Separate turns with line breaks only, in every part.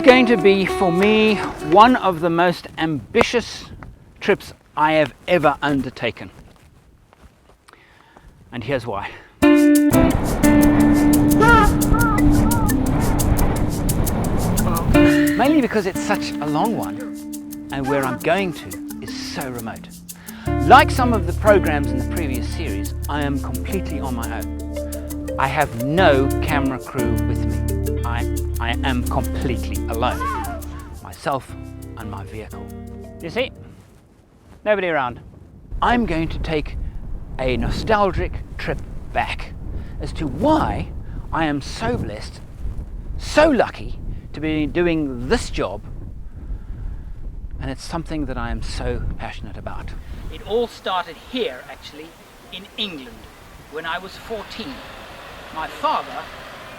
going to be, for me, one of the most ambitious trips I have ever undertaken. And here's why. Mainly because it's such a long one, and where I'm going to is so remote. Like some of the programs in the previous series, I am completely on my own. I have no camera crew with me. I am completely alone. Myself and my vehicle. You see? Nobody around. I'm going to take a nostalgic trip back as to why I am so blessed, so lucky to be doing this job, and it's something that I am so passionate about. It all started here, actually, in England, when I was 14. My father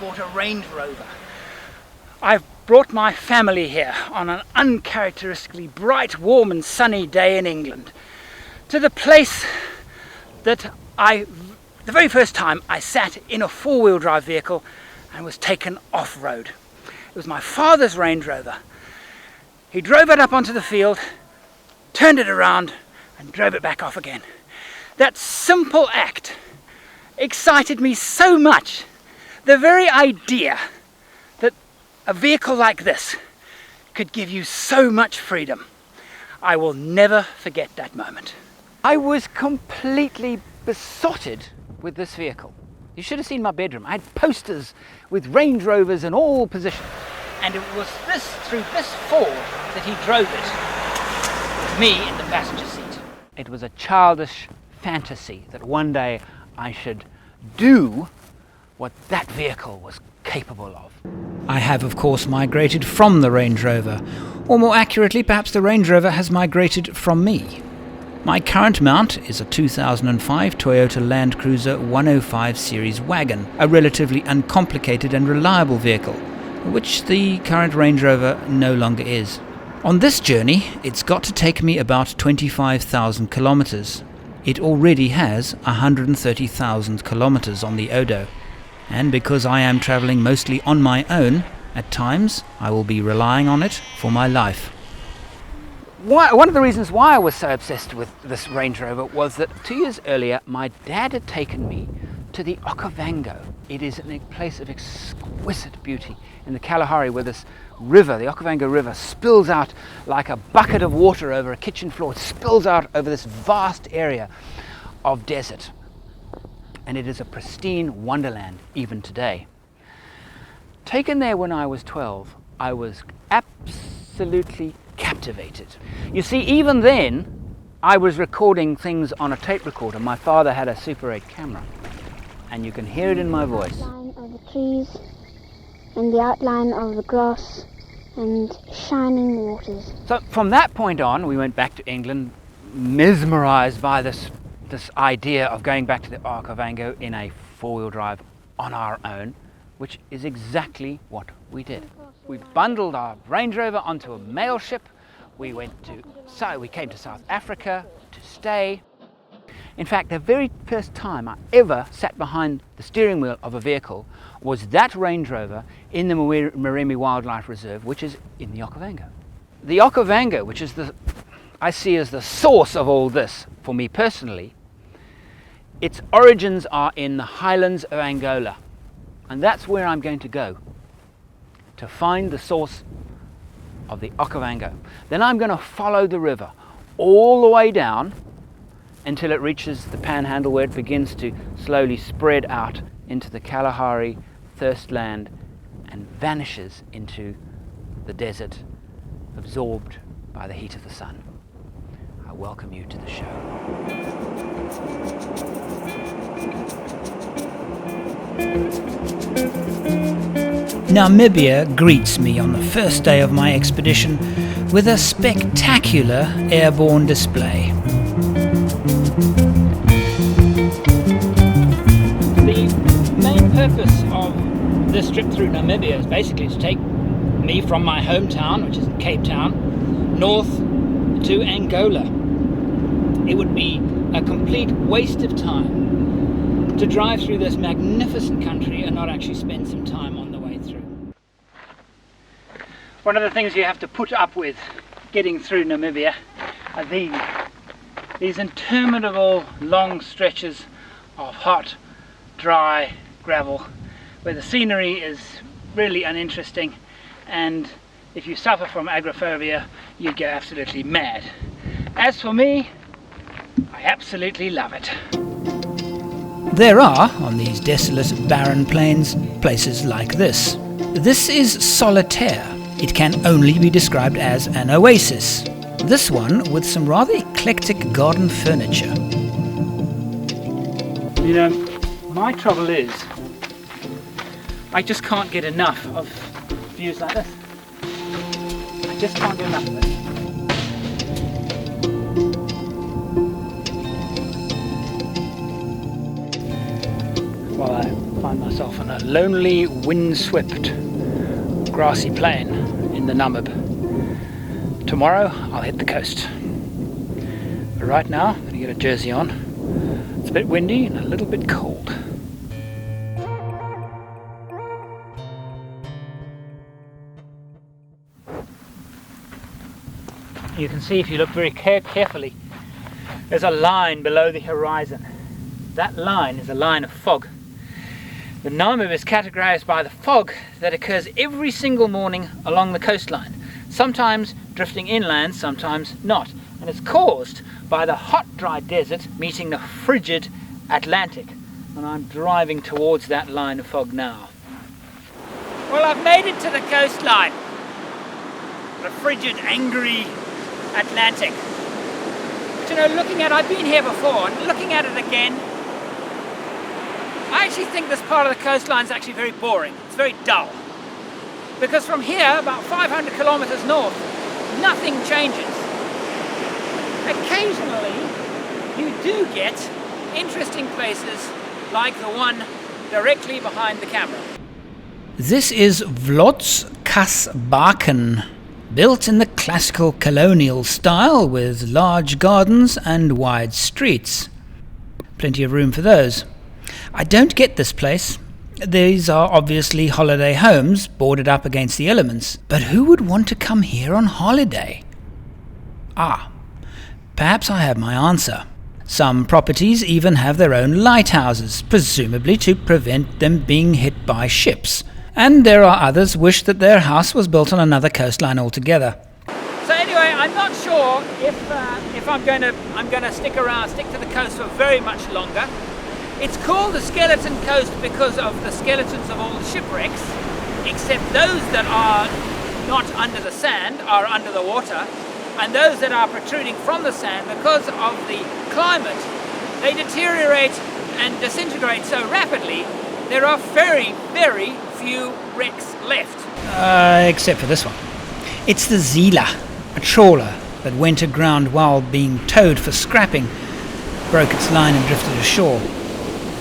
bought a Range Rover. I've brought my family here on an uncharacteristically bright, warm and sunny day in England, to the place that the very first time I sat in a four-wheel drive vehicle and was taken off-road. It was my father's Range Rover. He drove it up onto the field, turned it around and drove it back off again. That simple act excited me so much. The very idea that a vehicle like this could give you so much freedom. I will never forget that moment. I was completely besotted with this vehicle. You should have seen my bedroom. I had posters with Range Rovers in all positions. And it was through this Ford that he drove it, with me in the passenger seat. It was a childish fantasy that one day I should do what that vehicle was capable of. I have, of course, migrated from the Range Rover, or more accurately, perhaps the Range Rover has migrated from me. My current mount is a 2005 Toyota Land Cruiser 105 series wagon, a relatively uncomplicated and reliable vehicle, which the current Range Rover no longer is. On this journey, it's got to take me about 25,000 kilometers. It already has 130,000 kilometers on the Odo. And because I am traveling mostly on my own, at times I will be relying on it for my life. One of the reasons why I was so obsessed with this Range Rover was that 2 years earlier my dad had taken me to the Okavango. It is a place of exquisite beauty in the Kalahari, where this river, the Okavango River, spills out like a bucket of water over a kitchen floor. It spills out over this vast area of desert. And it is a pristine wonderland even today. Taken there when I was 12, I was absolutely captivated. You see, even then, I was recording things on a tape recorder. My father had a Super 8 camera, and you can hear it in my voice.
The outline of the trees, and the outline of the grass, and shining waters.
So from that point on, we went back to England, mesmerized by this idea of going back to the Okavango in a four-wheel drive on our own, which is exactly what we did. We bundled our Range Rover onto a mail ship. We came to South Africa to stay. In fact, the very first time I ever sat behind the steering wheel of a vehicle was that Range Rover in the Maremi Wildlife Reserve, which is in the Okavango. The Okavango, which is I see as the source of all this for me personally, its origins are in the highlands of Angola. And that's where I'm going to go, to find the source of the Okavango. Then I'm going to follow the river all the way down until it reaches the Panhandle, where it begins to slowly spread out into the Kalahari thirstland and vanishes into the desert, absorbed by the heat of the sun. I welcome you to the show. Namibia greets me on the first day of my expedition with a spectacular airborne display. The main purpose of this trip through Namibia is basically to take me from my hometown, which is Cape Town, north to Angola. It would be a complete waste of time to drive through this magnificent country and not actually spend some time on the way through. One of the things you have to put up with getting through Namibia are these interminable long stretches of hot, dry gravel where the scenery is really uninteresting, and if you suffer from agoraphobia you go absolutely mad. As for me, I absolutely love it.
There are, on these desolate, barren plains, places like this. This is solitaire. It can only be described as an oasis. This one with some rather eclectic garden furniture.
You know, my trouble is, I just can't get enough of views like this. I just can't get enough of it. Well, I find myself on a lonely, windswept, grassy plain in the Namib. Tomorrow I'll hit the coast. But right now, I'm going to get a jersey on. It's a bit windy and a little bit cold. You can see if you look very carefully, there's a line below the horizon. That line is a line of fog. The Namib is categorized by the fog that occurs every single morning along the coastline, sometimes drifting inland, sometimes not. And it's caused by the hot, dry desert meeting the frigid Atlantic. And I'm driving towards that line of fog now. Well, I've made it to the coastline. The frigid, angry Atlantic. But you know, I've been here before, and looking at it again, I actually think this part of the coastline is actually very boring. It's very dull. Because from here, about 500 kilometers north, nothing changes. Occasionally, you do get interesting places like the one directly behind the camera.
This is Vlotskasbaken, built in the classical colonial style with large gardens and wide streets. Plenty of room for those. I don't get this place. These are obviously holiday homes, boarded up against the elements. But who would want to come here on holiday? Perhaps I have my answer. Some properties even have their own lighthouses, presumably to prevent them being hit by ships. And there are others wish that their house was built on another coastline altogether.
So anyway, I'm not sure if I'm going to stick to the coast for very much longer. It's called the Skeleton Coast because of the skeletons of all the shipwrecks, except those that are not under the sand are under the water, and those that are protruding from the sand, because of the climate, they deteriorate and disintegrate so rapidly, there are very, very few wrecks left.
Except for this one. It's the Zila, a trawler that went aground while being towed for scrapping, broke its line and drifted ashore.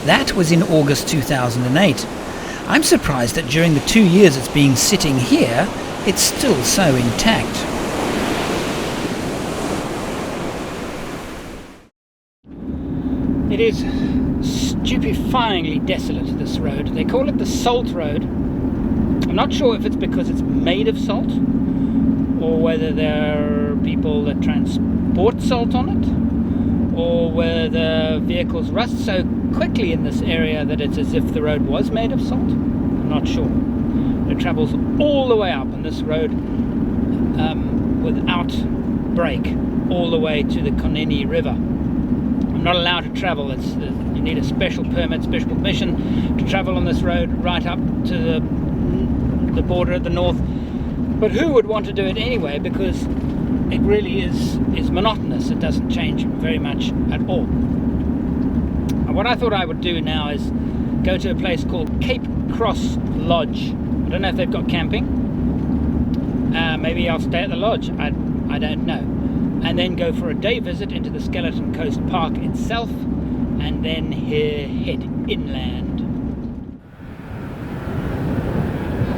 That was in August 2008. I'm surprised that during the 2 years it's been sitting here, it's still so intact.
It is stupefyingly desolate, this road. They call it the Salt Road. I'm not sure if it's because it's made of salt, or whether there are people that transport salt on it, or whether vehicles rust so quickly in this area that it's as if the road was made of salt. I'm not sure. It travels all the way up on this road without break, all the way to the Kalahari River. I'm not allowed to travel. You need a special permit, special permission to travel on this road right up to the border at the north. But who would want to do it anyway, because it really is monotonous. It doesn't change very much at all. And what I thought I would do now is go to a place called Cape Cross Lodge. I don't know if they've got camping. Maybe I'll stay at the lodge. I don't know. And then go for a day visit into the Skeleton Coast Park itself, and then head inland.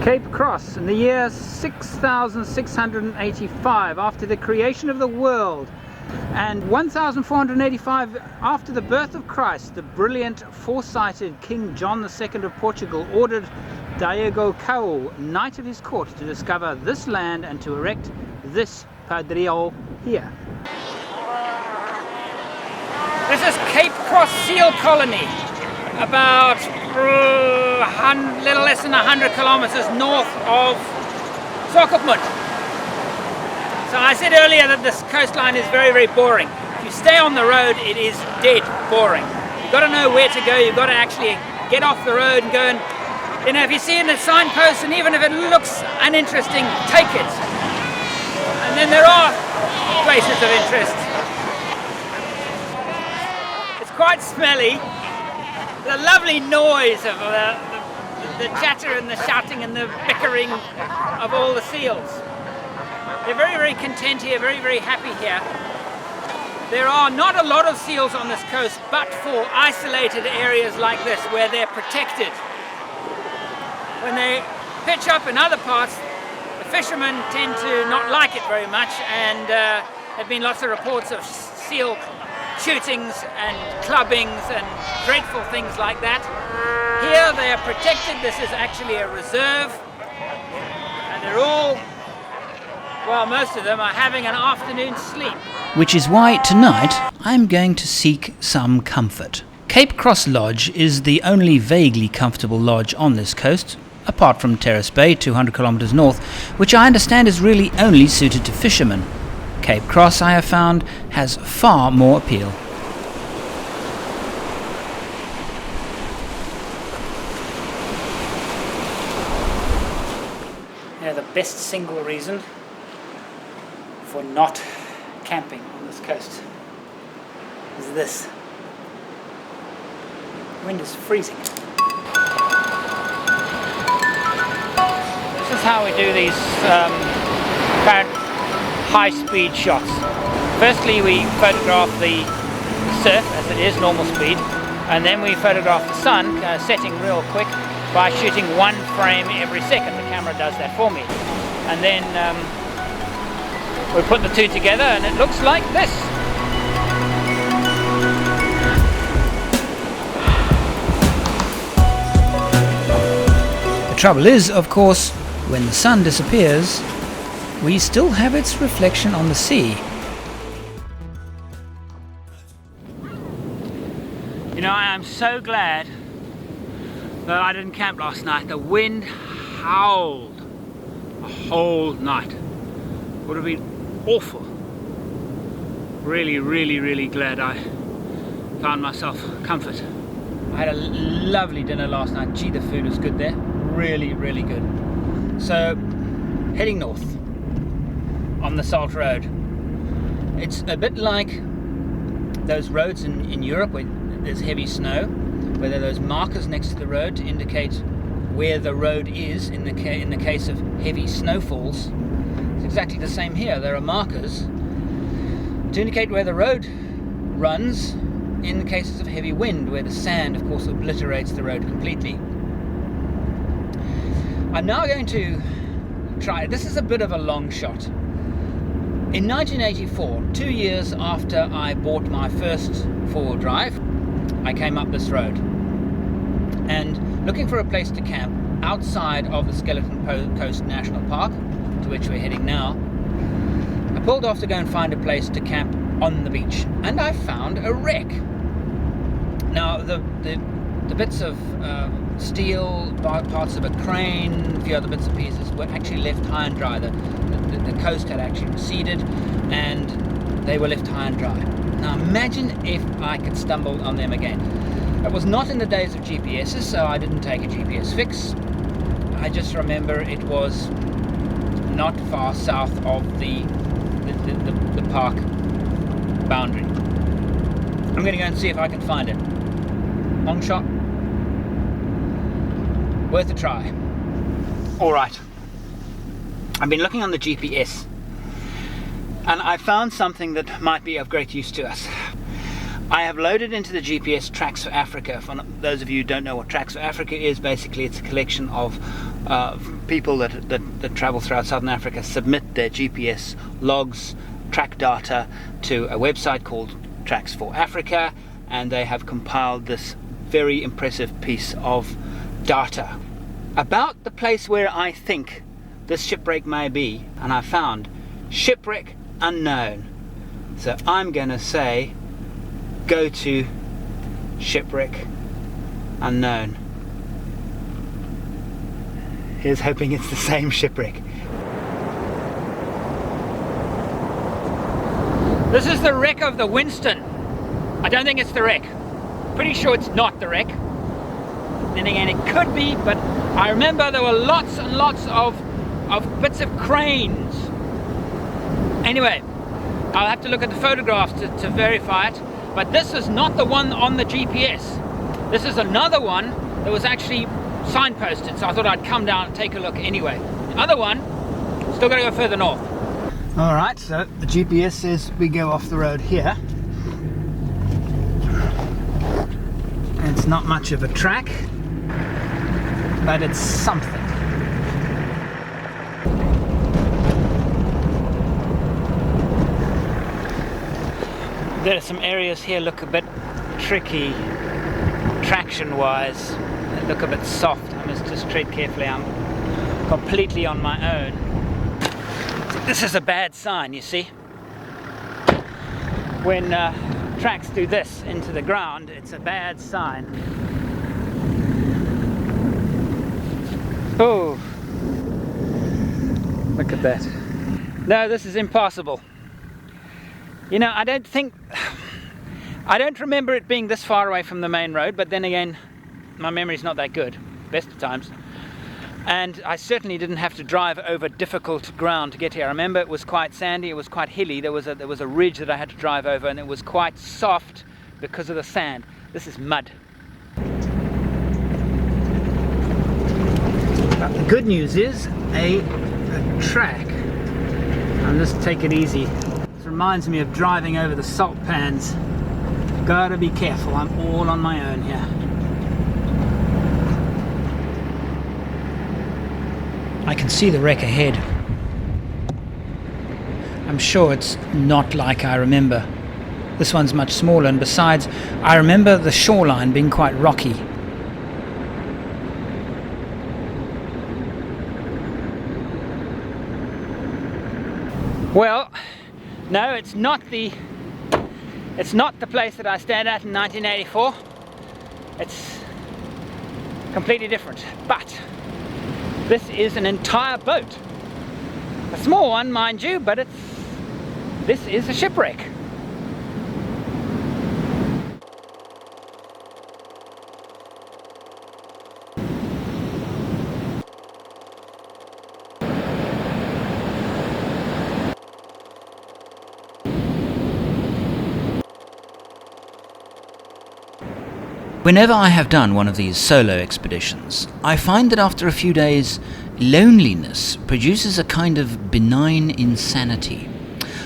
Cape Cross in the year 6685 after the creation of the world, and 1485 after the birth of Christ, the brilliant, foresighted King John II of Portugal ordered
Diego Cao, knight of his court, to discover this land and to erect this padril here. This is Cape Cross Seal Colony, about little less than 100 kilometers north of Swakopmund. So I said earlier that this coastline is very, very boring. If you stay on the road, it is dead boring. You've got to know where to go. You've got to actually get off the road and go and, you know, if you see a signpost, and even if it looks uninteresting, take it. And then there are places of interest. It's quite smelly. The lovely noise of the chatter and the shouting and the bickering of all the seals. They're very, very content here, very, very happy here. There are not a lot of seals on this coast, but for isolated areas like this where they're protected. When they pitch up in other parts, the fishermen tend to not like it very much, and there have been lots of reports of seal shootings and clubbings and dreadful things like that. Here they are protected. This is actually a reserve, and they're all, well, most of them are having an afternoon sleep.
Which is why tonight I'm going to seek some comfort. Cape Cross Lodge is the only vaguely comfortable lodge on this coast, apart from Terrace Bay, 200 kilometers north, which I understand is really only suited to fishermen. Cape Cross, I have found, has far more appeal.
Yeah, the best single reason for not camping on this coast is this. The wind is freezing. This is how we do these apparent high-speed shots. Firstly, we photograph the surf as it is, normal speed, and then we photograph the sun setting real quick by shooting one frame every second. The camera does that for me. And then we put the two together and it looks like this.
The trouble is, of course, when the sun disappears, we still have its reflection on the sea.
You know, I am so glad that I didn't camp last night. The wind howled a whole night. Would have been awful. Really, really, really glad I found myself comfort. I had a lovely dinner last night. Gee, the food was good there. Really, really good. So, heading north on the Salt Road. It's a bit like those roads in Europe where there's heavy snow, where there are those markers next to the road to indicate where the road is in the case of heavy snowfalls. It's exactly the same here. There are markers to indicate where the road runs in the cases of heavy wind, where the sand, of course, obliterates the road completely. I'm now going to try, this is a bit of a long shot. In 1984, 2 years after I bought my first four-wheel drive, I came up this road and looking for a place to camp outside of the Skeleton Coast National Park, to which we're heading now. I pulled off to go and find a place to camp on the beach, and I found a wreck. Now the bits of steel, parts of a crane, a few other bits and pieces were actually left high and dry. The coast had actually receded and they were left high and dry. Now imagine if I could stumble on them again. It was not in the days of GPSs, so I didn't take a GPS fix. I just remember it was not far south of the park boundary. I'm going to go and see if I can find it. Long shot. Worth a try. Alright. I've been looking on the GPS and I found something that might be of great use to us. I have loaded into the GPS Tracks for Africa. For those of you who don't know what Tracks for Africa is, basically it's a collection of people that travel throughout Southern Africa, submit their GPS logs, track data to a website called Tracks for Africa, and they have compiled this very impressive piece of data
about the place where I think this shipwreck may be, and I found shipwreck unknown. So I'm going to say go to shipwreck unknown. Here's hoping it's the same shipwreck.
This is the wreck of the Winston. I don't think it's the wreck. Pretty sure it's not the wreck. Then again, it could be, but I remember there were lots and lots of bits of cranes. Anyway, I'll have to look at the photographs to verify it, but this is not the one on the GPS. This is another one that was actually signposted, so I thought I'd come down and take a look anyway. The other one, still got to go further north.
Alright, so the GPS says we go off the road here. It's not much of a track, but it's something. There are some areas here look a bit tricky traction wise. They look a bit soft. I must just tread carefully. I'm completely on my own. This is a bad sign, you see. When tracks do this into the ground, it's a bad sign. Oh, look at that. No, this is impassable. You know, I don't remember it being this far away from the main road, but then again, my memory's not that good, best of times. And I certainly didn't have to drive over difficult ground to get here. I remember it was quite sandy, it was quite hilly, there was a ridge that I had to drive over, and it was quite soft because of the sand. This is mud. But the good news is a track. And just take it easy. This reminds me of driving over the salt pans. Gotta be careful, I'm all on my own here.
I can see the wreck ahead. I'm sure it's not like I remember. This one's much smaller, and besides, I remember the shoreline being quite rocky.
Well, no, it's not the place that I stayed at in 1984. It's completely different, but this is an entire boat. A small one, mind you, but this is a shipwreck.
Whenever I have done one of these solo expeditions, I find that after a few days, loneliness produces a kind of benign insanity.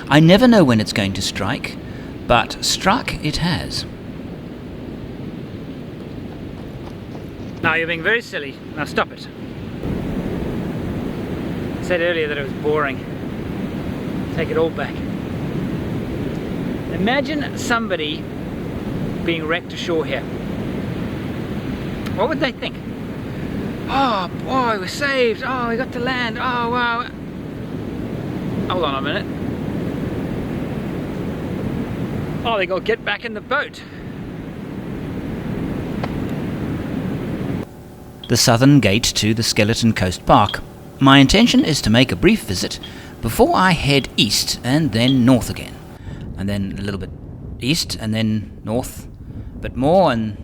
I never know when it's going to strike, but struck it has.
Now you're being very silly. Now stop it. I said earlier that it was boring. Take it all back. Imagine somebody being wrecked ashore here. What would they think? Oh boy, we're saved. Oh, we got to land. Oh wow. Hold on a minute. Oh, they gotta get back in the boat.
The southern gate to the Skeleton Coast Park. My intention is to make a brief visit before I head east and then north again. And then a little bit east and then north, but more, and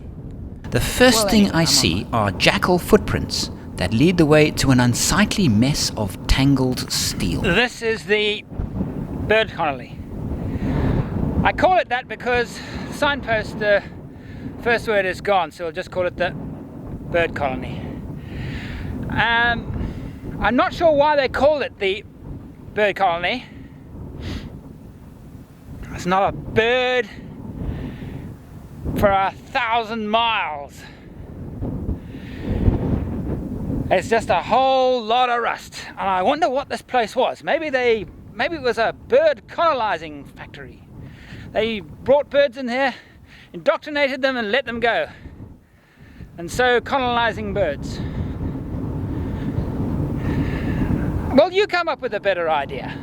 the first thing I see are jackal footprints that lead the way to an unsightly mess of tangled steel.
This is the bird colony. I call it that because the signpost, the first word is gone, so we'll just call it the bird colony. I'm not sure why they call it the bird colony. It's not a bird for 1,000 miles. It's just a whole lot of rust, and I wonder what this place was. Maybe it was a bird colonizing factory. They brought birds in here, indoctrinated them, and let them go, and so colonizing birds. Well, you come up with a better idea.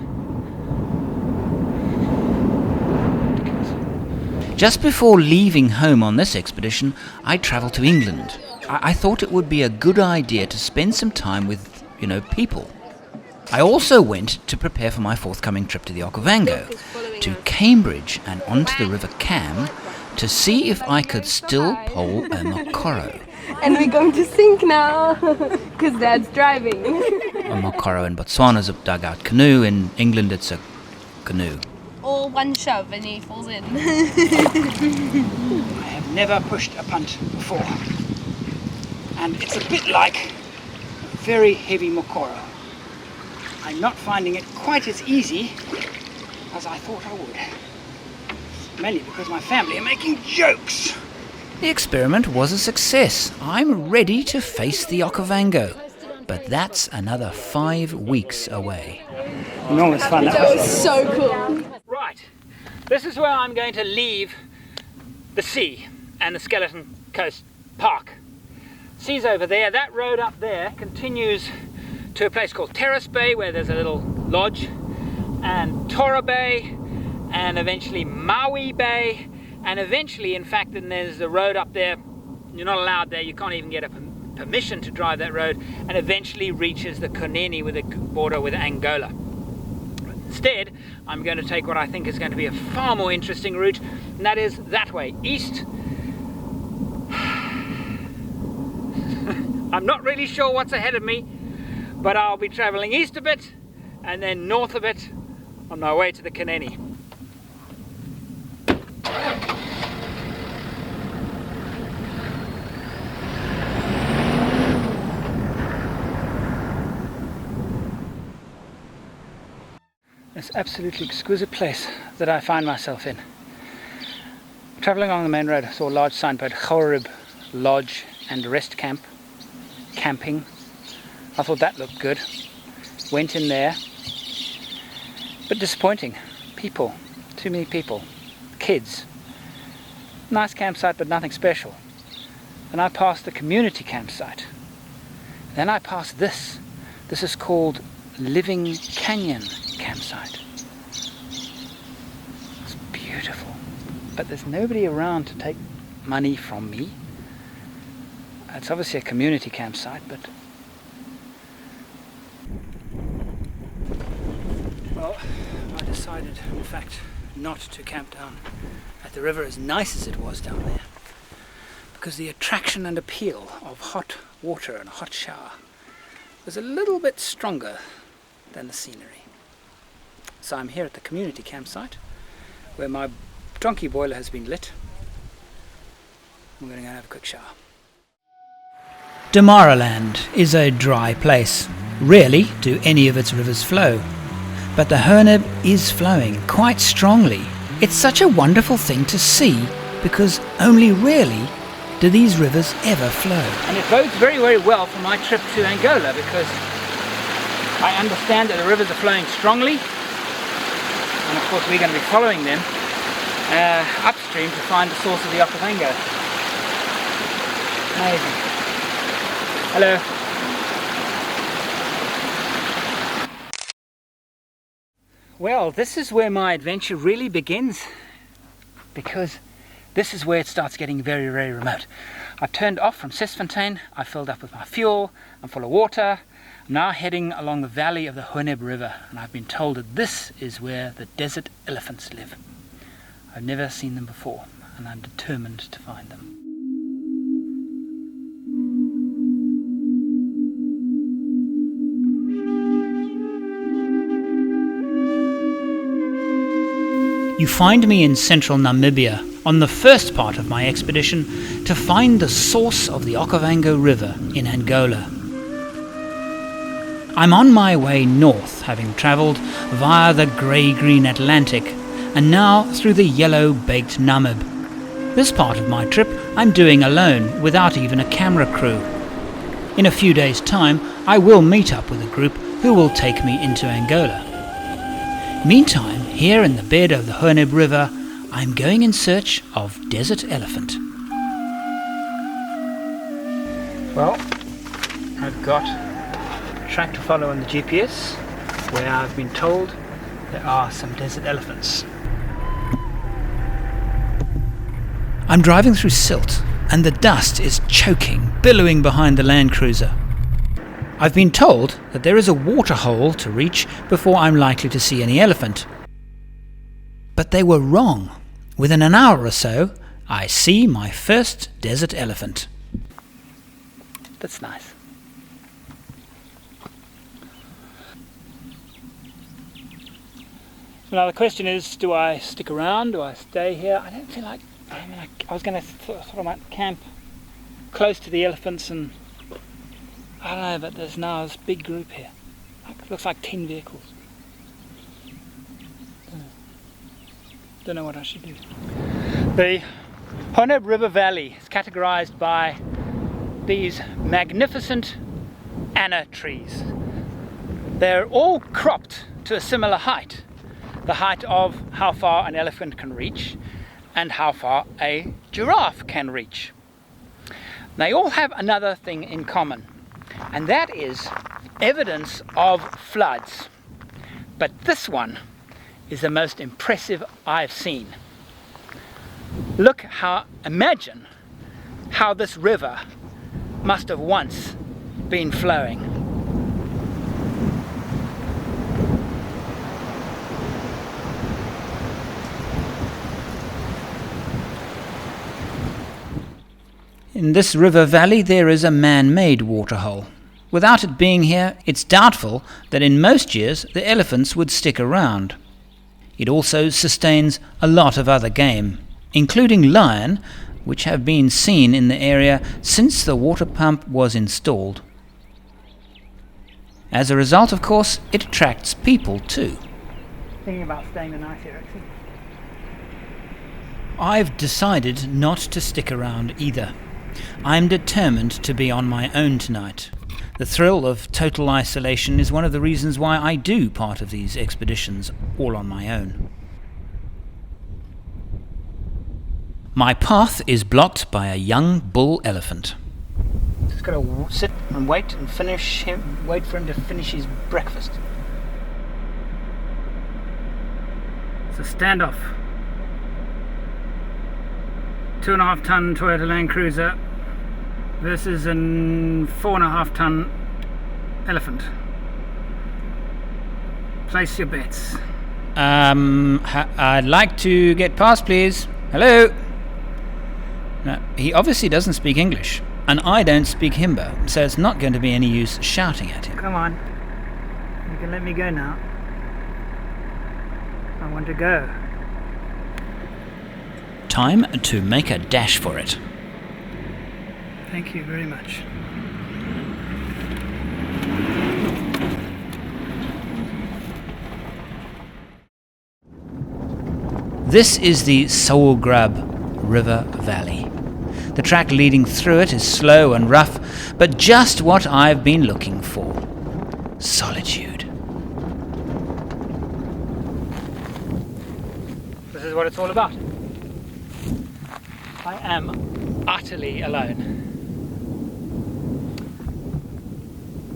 Just before leaving home on this expedition, I travelled to England. I thought it would be a good idea to spend some time with, people. I also went to prepare for my forthcoming trip to the Okavango, to Cambridge and onto the River Cam to see if I could still pole a mokoro.
And we're going to sink now, because Dad's driving.
A mokoro in Botswana is a dugout canoe, in England it's a canoe.
Or one shove and he falls in.
I have never pushed a punt before, and it's a bit like a very heavy mokoro. I'm not finding it quite as easy as I thought I would, mainly because my family are making jokes.
The experiment was a success. I'm ready to face the Okavango, but that's another 5 weeks away.
Enormous fun.
That was so cool.
Right, this is where I'm going to leave the sea and the Skeleton Coast Park. Sea's over there. That road up there continues to a place called Terrace Bay, where there's a little lodge, and Tora Bay, and eventually Maui Bay, and eventually, in fact, then there's the road up there. You're not allowed there. You can't even get a permission to drive that road, and eventually reaches the Koneni with the border with Angola. Instead, I'm going to take what I think is going to be a far more interesting route, and that is that way, east. I'm not really sure what's ahead of me, but I'll be traveling east a bit and then north a bit on my way to the Koneni. This absolutely exquisite place that I find myself in. Travelling along the main road, I saw a large signboard, Kalahari Lodge and Rest Camp, camping. I thought that looked good. Went in there, but disappointing. People, too many people, kids. Nice campsite, but nothing special. Then I passed the community campsite. Then I passed this. This is called Living Canyon campsite. It's beautiful, but there's nobody around to take money from me. It's obviously a community campsite, but well, I decided in fact not to camp down at the river, as nice as it was down there, because the attraction and appeal of hot water and a hot shower was a little bit stronger than the scenery. So I'm here at the community campsite where my donkey boiler has been lit. I'm going to go and have a quick shower.
Damaraland is a dry place. Rarely do any of its rivers flow. But the Herneb is flowing quite strongly. It's such a wonderful thing to see, because only rarely do these rivers ever flow.
And it bodes very, very well for my trip to Angola, because I understand that the rivers are flowing strongly, and of course we're going to be following them upstream to find the source of the Okavango. Amazing. Hello. Well, this is where my adventure really begins, because this is where it starts getting very, very remote. I've turned off from Sesfontein, I filled up with my fuel, I'm full of water. I'm now heading along the valley of the Herneb River, and I've been told that this is where the desert elephants live. I've never seen them before, and I'm determined to find them.
You find me in central Namibia on the first part of my expedition to find the source of the Okavango River in Angola. I'm on my way north, having travelled via the grey-green Atlantic and now through the yellow-baked Namib. This part of my trip I'm doing alone, without even a camera crew. In a few days' time I will meet up with a group who will take me into Angola. Meantime, here in the bed of the Herneb River, I'm going in search of desert elephant.
Well, I've got a track to follow on the GPS.
where I've been told there are some desert elephants. I'm driving through silt, and the dust is choking, billowing behind the Land Cruiser. I've been told that there is a waterhole to reach before I'm likely to see any elephant. But they were wrong. Within an hour or so, I see my first desert elephant.
That's nice. Now the question is, do I stick around? Do I stay here? I don't feel like... I was going to sort of camp close to the elephants, and I don't know, but there's now this big group here. It looks like 10 vehicles. Don't know what I should do. The Honeb River Valley is categorized by these magnificent anna trees. They're all cropped to a similar height. The height of how far an elephant can reach and how far a giraffe can reach. They all have another thing in common, and that is evidence of floods. But this one is the most impressive I've seen. Imagine how this river must have once been flowing.
In this river valley there is a man-made waterhole. Without it being here, it's doubtful that in most years the elephants would stick around. It also sustains a lot of other game, including lion, which have been seen in the area since the water pump was installed. As a result, of course, it attracts people too.
Thinking about staying the night here, actually.
I've decided not to stick around either. I'm determined to be on my own tonight. The thrill of total isolation is one of the reasons why I do part of these expeditions all on my own. My path is blocked by a young bull elephant.
Just got to sit and wait for him to finish his breakfast. It's a standoff. 2.5 ton Toyota Land Cruiser versus a 4.5 ton elephant. Place your bets.
I'd like to get past, please. Hello? Now, he obviously doesn't speak English, and I don't speak Himba, so it's not going to be any use shouting at him.
Come on. You can let me go now. I want to go.
Time to make a dash for it.
Thank you very much.
This is the Soulgrub River Valley. The track leading through it is slow and rough, but just what I've been looking for. Solitude.
This is what it's all about. I am utterly alone.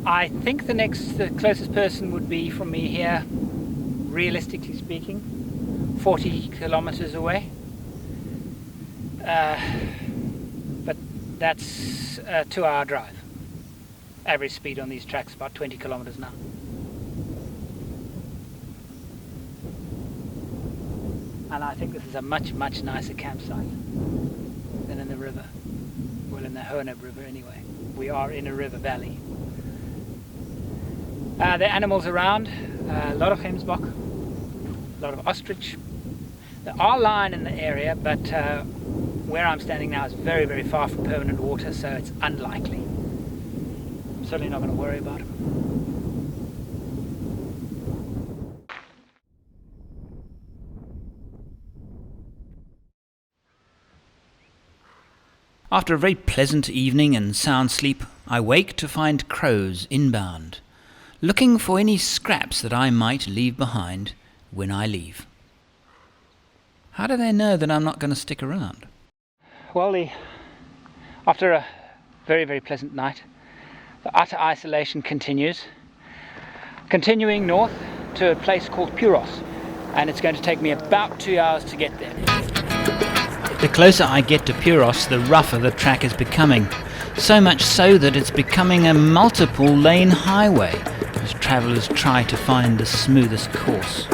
I think the closest person would be from me here, realistically speaking, 40 kilometers away. But that's a 2-hour drive. Average speed on these tracks about 20 kilometers an hour. And I think this is a much, much nicer campsite than in the river. Well, in the Honeb River anyway. We are in a river valley. There are animals around, a lot of gemsbok, a lot of ostrich. There are lion in the area, but where I'm standing now is very, very far from permanent water, so it's unlikely. I'm certainly not going to worry about them.
After a very pleasant evening and sound sleep, I wake to find crows inbound, looking for any scraps that I might leave behind when I leave. How do they know that I'm not going to stick around?
Well, after a very, very pleasant night, the utter isolation continues. continuing north to a place called Puros, and it's going to take me about 2 hours to get there.
The closer I get to Puros, the rougher the track is becoming. So much so that it's becoming a multiple lane highway as travellers try to find the smoothest course.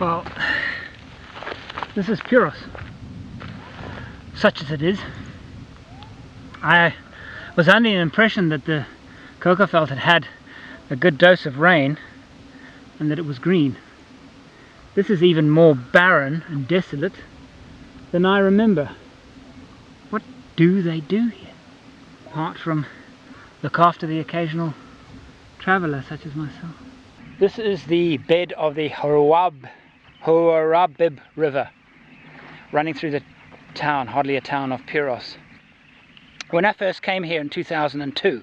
Well, this is Puros, such as it is. I was under the impression that the cocoa felt had a good dose of rain and that it was green. This is even more barren and desolate than I remember. What do they do here, apart from look after the occasional traveller such as myself?
This is the bed of the Hoarabib River, running through the town, hardly a town, of Puros. When I first came here in 2002,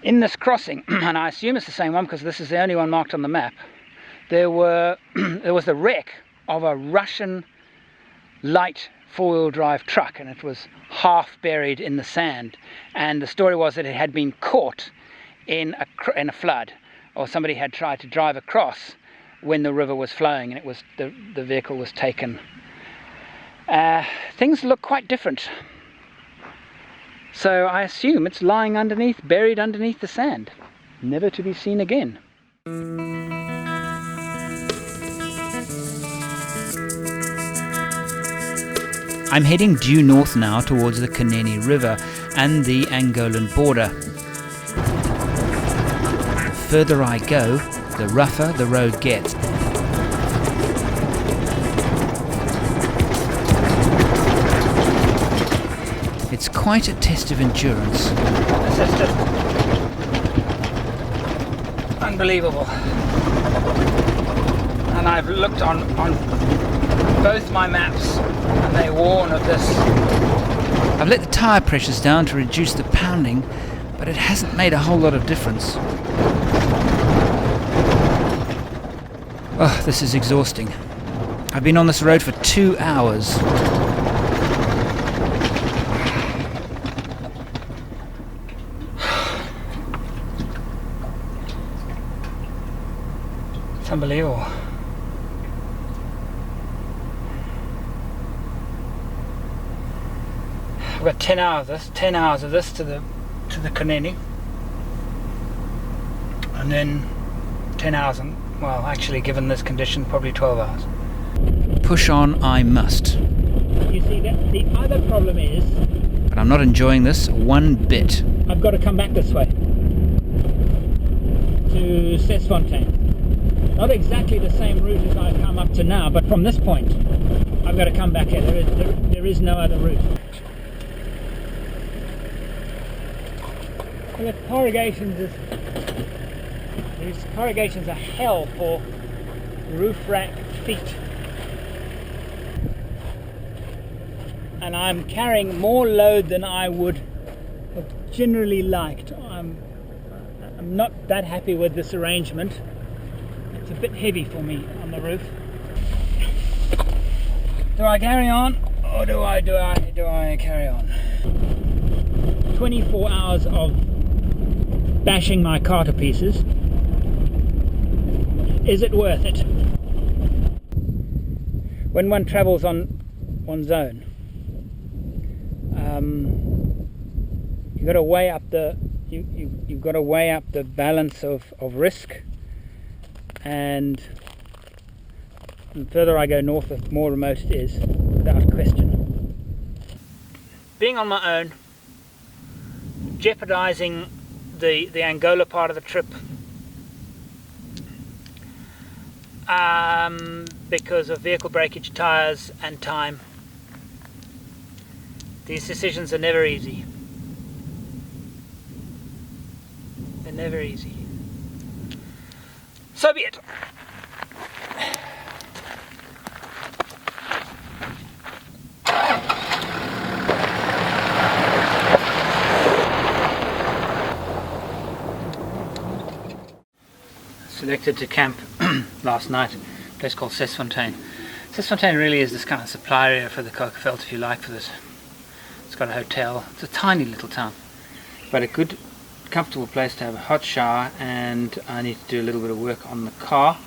in this crossing, and I assume it's the same one because this is the only one marked on the map, there was the wreck of a Russian light four-wheel drive truck, and it was half buried in the sand, and the story was that it had been caught in a flood, or somebody had tried to drive across when the river was flowing, and it was the vehicle was taken. Things look quite different, so I assume it's lying underneath, buried underneath the sand, never to be seen again.
I'm heading due north now towards the Kaneni River and the Angolan border. The further I go, the rougher the road gets. It's quite a test of endurance.
This is just unbelievable. And I've looked on both my maps and they warn of this.
I've let the tyre pressures down to reduce the pounding, but it hasn't made a whole lot of difference. Oh, this is exhausting. I've been on this road for 2 hours.
It's unbelievable. I've got 10 hours of this to the Kaneni, and then 10 hours, and well, actually, given this condition, probably 12 hours.
Push on I must.
You see, that the other problem is,
But I'm not enjoying this one bit.
I've got to come back this way to Sesfontein. Not exactly the same route as I've come up to now, but from this point, I've got to come back here. There is no other route. Well, these corrugations are hell for roof rack feet. And I'm carrying more load than I would have generally liked. I'm not that happy with this arrangement. It's a bit heavy for me on the roof. Do I carry on, or do I carry on? 24 hours of bashing my car to pieces. Is it worth it? When one travels on one's own, you've got to weigh up you've got to weigh up the balance of risk, and the further I go north, the more remote it is, without question.
Being on my own, jeopardizing the Angola part of the trip because of vehicle breakage, tires and time. These decisions are never easy. They're never easy. So be it.
selected to camp last night, a place called Cesfontaine. Cesfontaine really is this kind of supply area for the Cockerveld, if you like, for this. It's got a hotel. It's a tiny little town, but a good, comfortable place to have a hot shower, and I need to do a little bit of work on the car,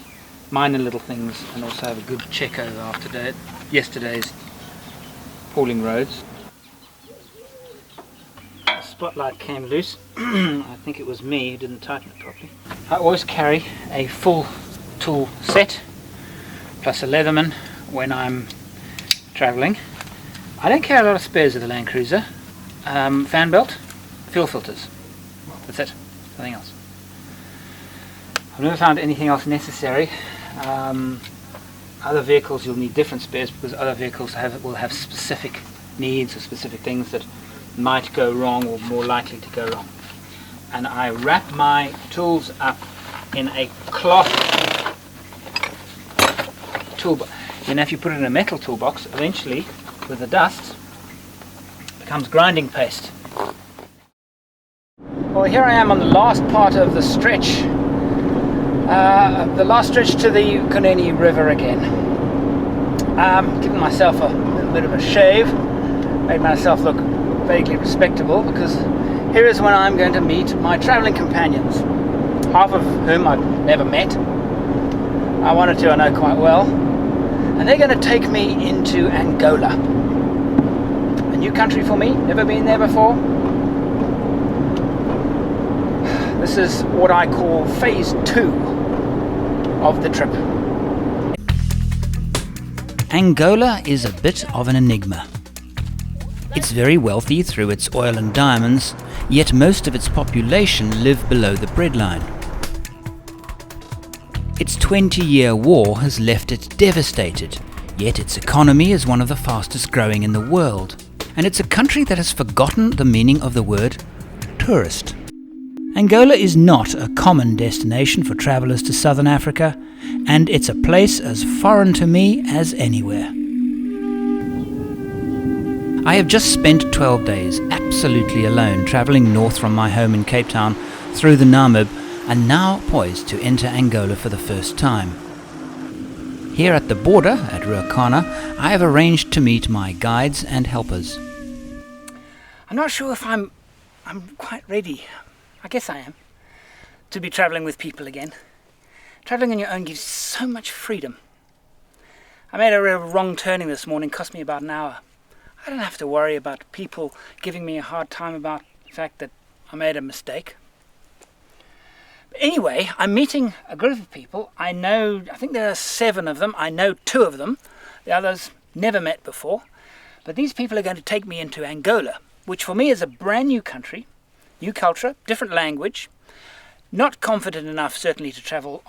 minor little things, and also have a good check over after yesterday's hauling roads. The spotlight came loose. I think it was me who didn't tighten it properly. I always carry a full tool set plus a Leatherman when I'm travelling. I don't carry a lot of spares with the Land Cruiser. Fan belt, fuel filters. That's it. Nothing else. I've never found anything else necessary. Other vehicles you'll need different spares because other vehicles will have specific needs or specific things that might go wrong or more likely to go wrong. And I wrap my tools up in a cloth toolbox. You know, if you put it in a metal toolbox, eventually with the dust it becomes grinding paste. Well, here I am on the last part of the stretch. The last stretch to the Kalahari River again. Given myself a little bit of a shave, made myself look vaguely respectable, because here is when I'm going to meet my travelling companions, half of whom I've never met. One or two I know quite well, and they're going to take me into Angola. A new country for me, never been there before. This is what I call phase 2 of the trip.
Angola is a bit of an enigma. It's very wealthy through its oil and diamonds, yet most of its population live below the breadline. Its 20-year war has left it devastated, yet its economy is one of the fastest growing in the world, and it's a country that has forgotten the meaning of the word tourist. Angola is not a common destination for travellers to southern Africa, and it's a place as foreign to me as anywhere. I have just spent 12 days absolutely alone travelling north from my home in Cape Town through the Namib, and now poised to enter Angola for the first time. Here at the border at Ruacana, I have arranged to meet my guides and helpers.
I'm not sure if I'm quite ready. I guess I am, to be travelling with people again. Travelling on your own gives so much freedom. I made a real wrong turning this morning, cost me about an hour. I don't have to worry about people giving me a hard time about the fact that I made a mistake. But anyway, I'm meeting a group of people. I think there are 7 of them. I know 2 of them. The others never met before. But these people are going to take me into Angola, which for me is a brand new country, new culture, different language. Not confident enough, certainly, to travel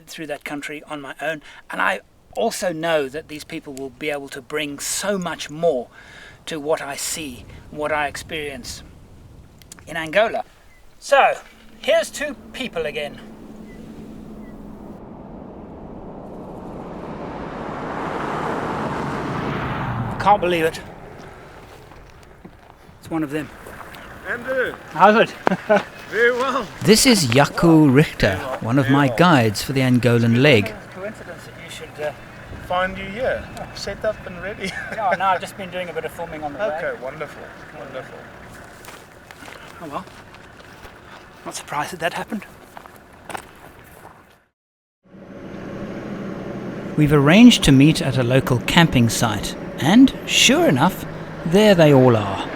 through that country on my own. And I also know that these people will be able to bring so much more to what I see, what I experience in Angola. So, here's 2 people again. Can't believe it. It's one of them.
Andrew,
How's it?
very well.
This is Jaco Richter, one of my guides for the Angolan leg.
Coincidence that you should...
Find you here, set up and ready.
Yeah, no, I've just been doing a bit of filming on the way.
Okay, wonderful, wonderful.
Oh well. Not surprised that happened.
We've arranged to meet at a local camping site, and sure enough, there they all are.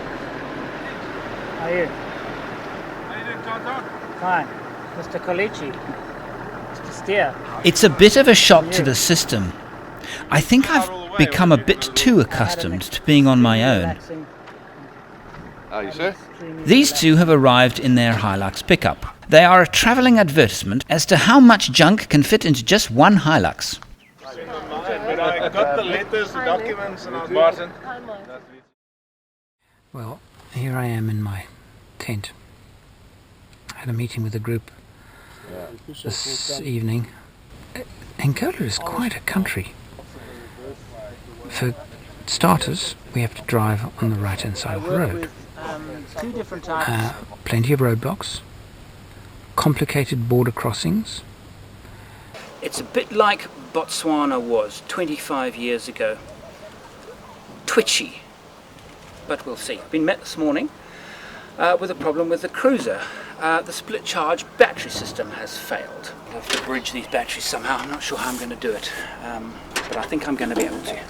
How are you?
How you doing, Tonton?
Fine. Mr. Kolichi. Mr. Steer.
It's a bit of a shock to the system. I think I've become a bit too accustomed to being on my own.
Are you, sir?
These 2 have arrived in their Hilux pickup. They are a travelling advertisement as to how much junk can fit into just one Hilux.
But I got the letters, the documents, and Martin.
Well, here I am in my tent. I had a meeting with a group this evening. Angola is quite a country. For starters, we have to drive on the right-hand side of the road.
2 different types.
Plenty of roadblocks, complicated border crossings,
It's a bit like Botswana was 25 years ago. Twitchy, but we'll see. Been met this morning with a problem with the cruiser. The split charge battery system has failed. I'll have to bridge these batteries somehow. I'm not sure how I'm going to do it, but I think I'm going to be able to.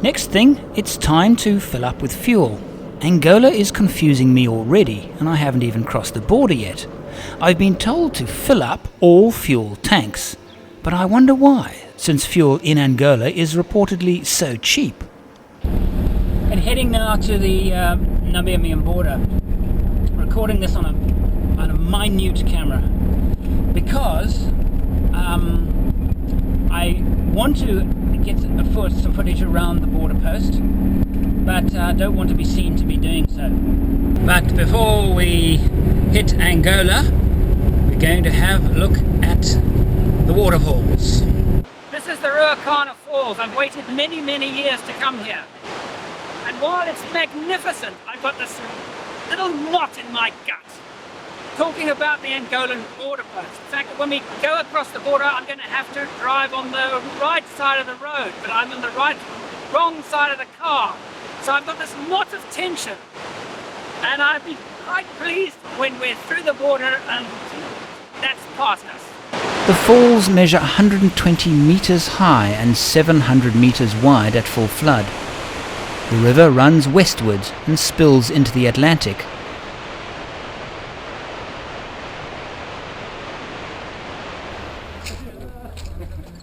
Next thing, it's time to fill up with fuel. Angola is confusing me already, and I haven't even crossed the border yet. I've been told to fill up all fuel tanks, but I wonder why, since fuel in Angola is reportedly so cheap. And heading now to the Namibian border, recording this on a minute camera, because I want to get some footage around the border post, but don't want to be seen to be doing so. But before we hit Angola, we're going to have a look at the waterfalls. This is the Ruacana Falls. I've waited many, many years to come here. And while it's magnificent, I've got this little knot in my gut, talking about the Angolan border post. In fact, when we go across the border, I'm going to have to drive on the right side of the road, but I'm on the wrong side of the car. So I've got this knot of tension, and I'd be quite pleased when we're through the border and that's past us.
The falls measure 120 meters high and 700 meters wide at full flood. The river runs westwards and spills into the Atlantic.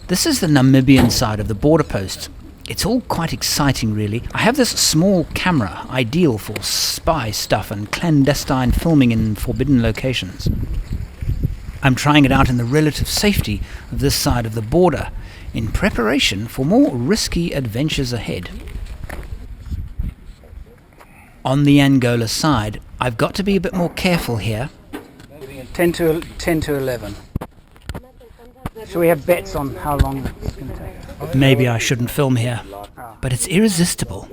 This is the Namibian side of the border post. It's all quite exciting, really. I have this small camera, ideal for spy stuff and clandestine filming in forbidden locations. I'm trying it out in the relative safety of this side of the border, in preparation for more risky adventures ahead. On the Angola side, I've got to be a bit more careful here.
10 to 11. So we have bets on how long it's going to take.
Maybe I shouldn't film here, but it's irresistible.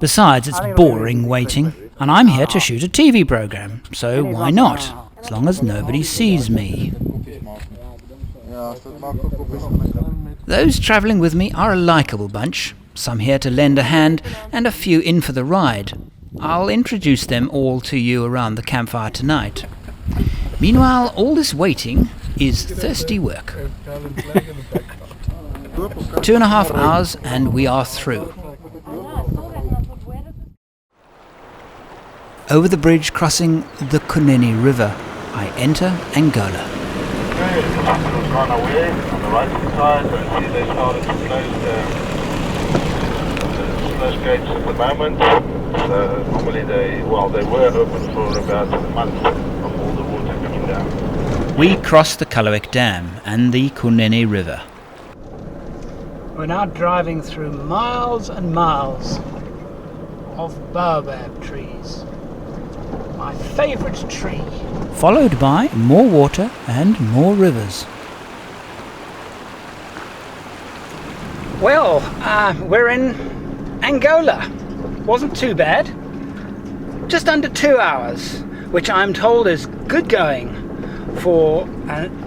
Besides, it's boring waiting, and I'm here to shoot a TV program, so why not, as long as nobody sees me. Those travelling with me are a likeable bunch, some here to lend a hand, and a few in for the ride. I'll introduce them all to you around the campfire tonight. Meanwhile, all this waiting is thirsty work. 2.5 hours and we are through. Over the bridge crossing the Kunene River, I enter Angola.
Okay, the shuttle has gone away on the right hand side, and see they started to close the sluice gates at the moment. Normally they were open for about a month of all the water coming down.
We cross the Kalahari Dam and the Kunene River.
We're now driving through miles and miles of baobab trees. My favourite tree.
Followed by more water and more rivers.
Well, we're in Angola. Wasn't too bad. Just under 2 hours, which I'm told is good going for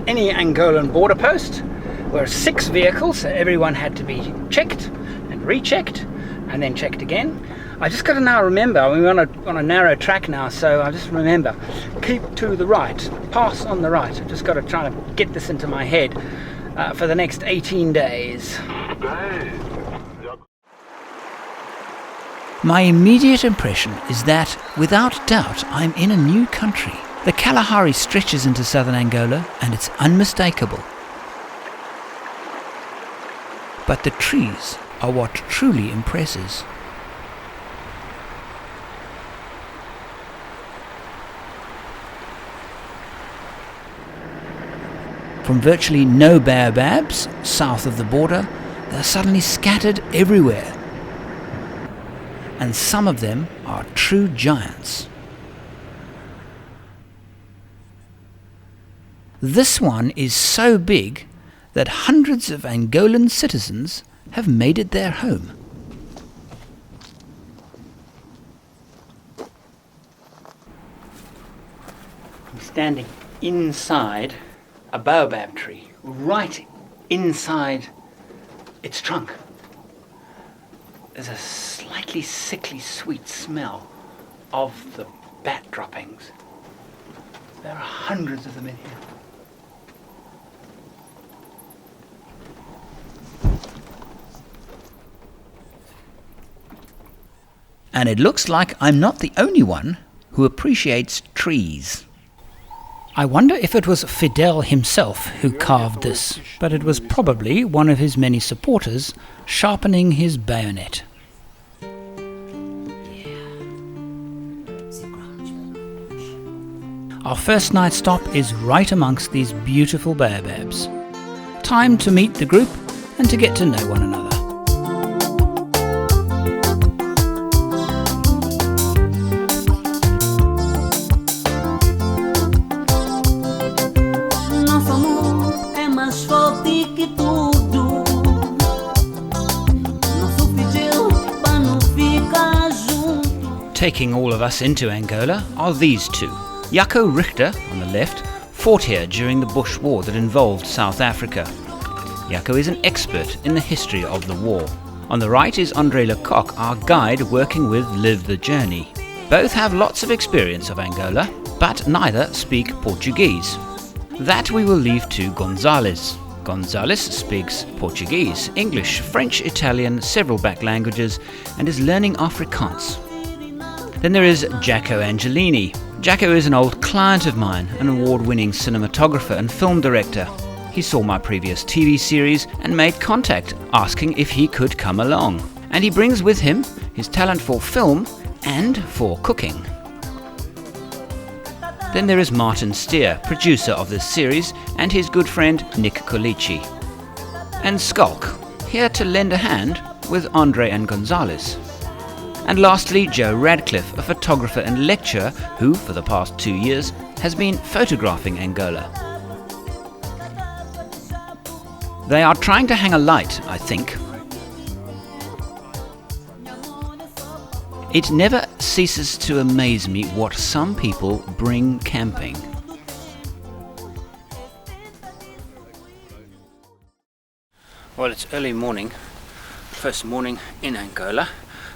any Angolan border post. We're 6 vehicles, so everyone had to be checked and rechecked and then checked again. I just got to now remember, we're on a narrow track now, so I just remember, keep to the right, pass on the right. I've just got to try to get this into my head for the next 18 days.
My immediate impression is that, without doubt, I'm in a new country. The Kalahari stretches into southern Angola, and it's unmistakable. But the trees are what truly impresses. From virtually no baobabs south of the border, they're suddenly scattered everywhere. And some of them are true giants. This one is so big that hundreds of Angolan citizens have made it their home.
I'm standing inside
a baobab tree right inside its trunk. There's a slightly sickly sweet smell of the bat droppings. There are hundreds of them in here.
And it looks like I'm not the only one who appreciates trees.
I wonder if it was Fidel himself who carved this, but it was probably one of his many supporters sharpening his bayonet. Our first night stop is right amongst these beautiful baobabs. Time to meet the group and to get to know one another.
Taking all of us into Angola are these two. Jaco Richter, on the left, fought here during the Bush War that involved South Africa. Jaco is an expert in the history of the war. On the right is Andre Lecoq, our guide working with Live the Journey. Both have lots of experience of Angola, but neither speak Portuguese. That we will leave to Gonzales. Gonzales speaks Portuguese, English, French, Italian, several back languages, and is learning Afrikaans. Then there is Jaco Angelini. Jaco is an old client of mine, an award-winning cinematographer and film director. He saw my previous TV series and made contact, asking if he could come along. And he brings with him his talent for film and for cooking. Then there is Martin Steer, producer of this series, and his good friend Nick Colici. And Skulk, here to lend a hand with Andre and Gonzales. And lastly, Joe Radcliffe, a photographer and lecturer who, for the past 2 years, has been photographing Angola. They are trying to hang a light, I think. It never ceases to amaze me what some people bring camping.
Well, it's early morning, first morning in Angola.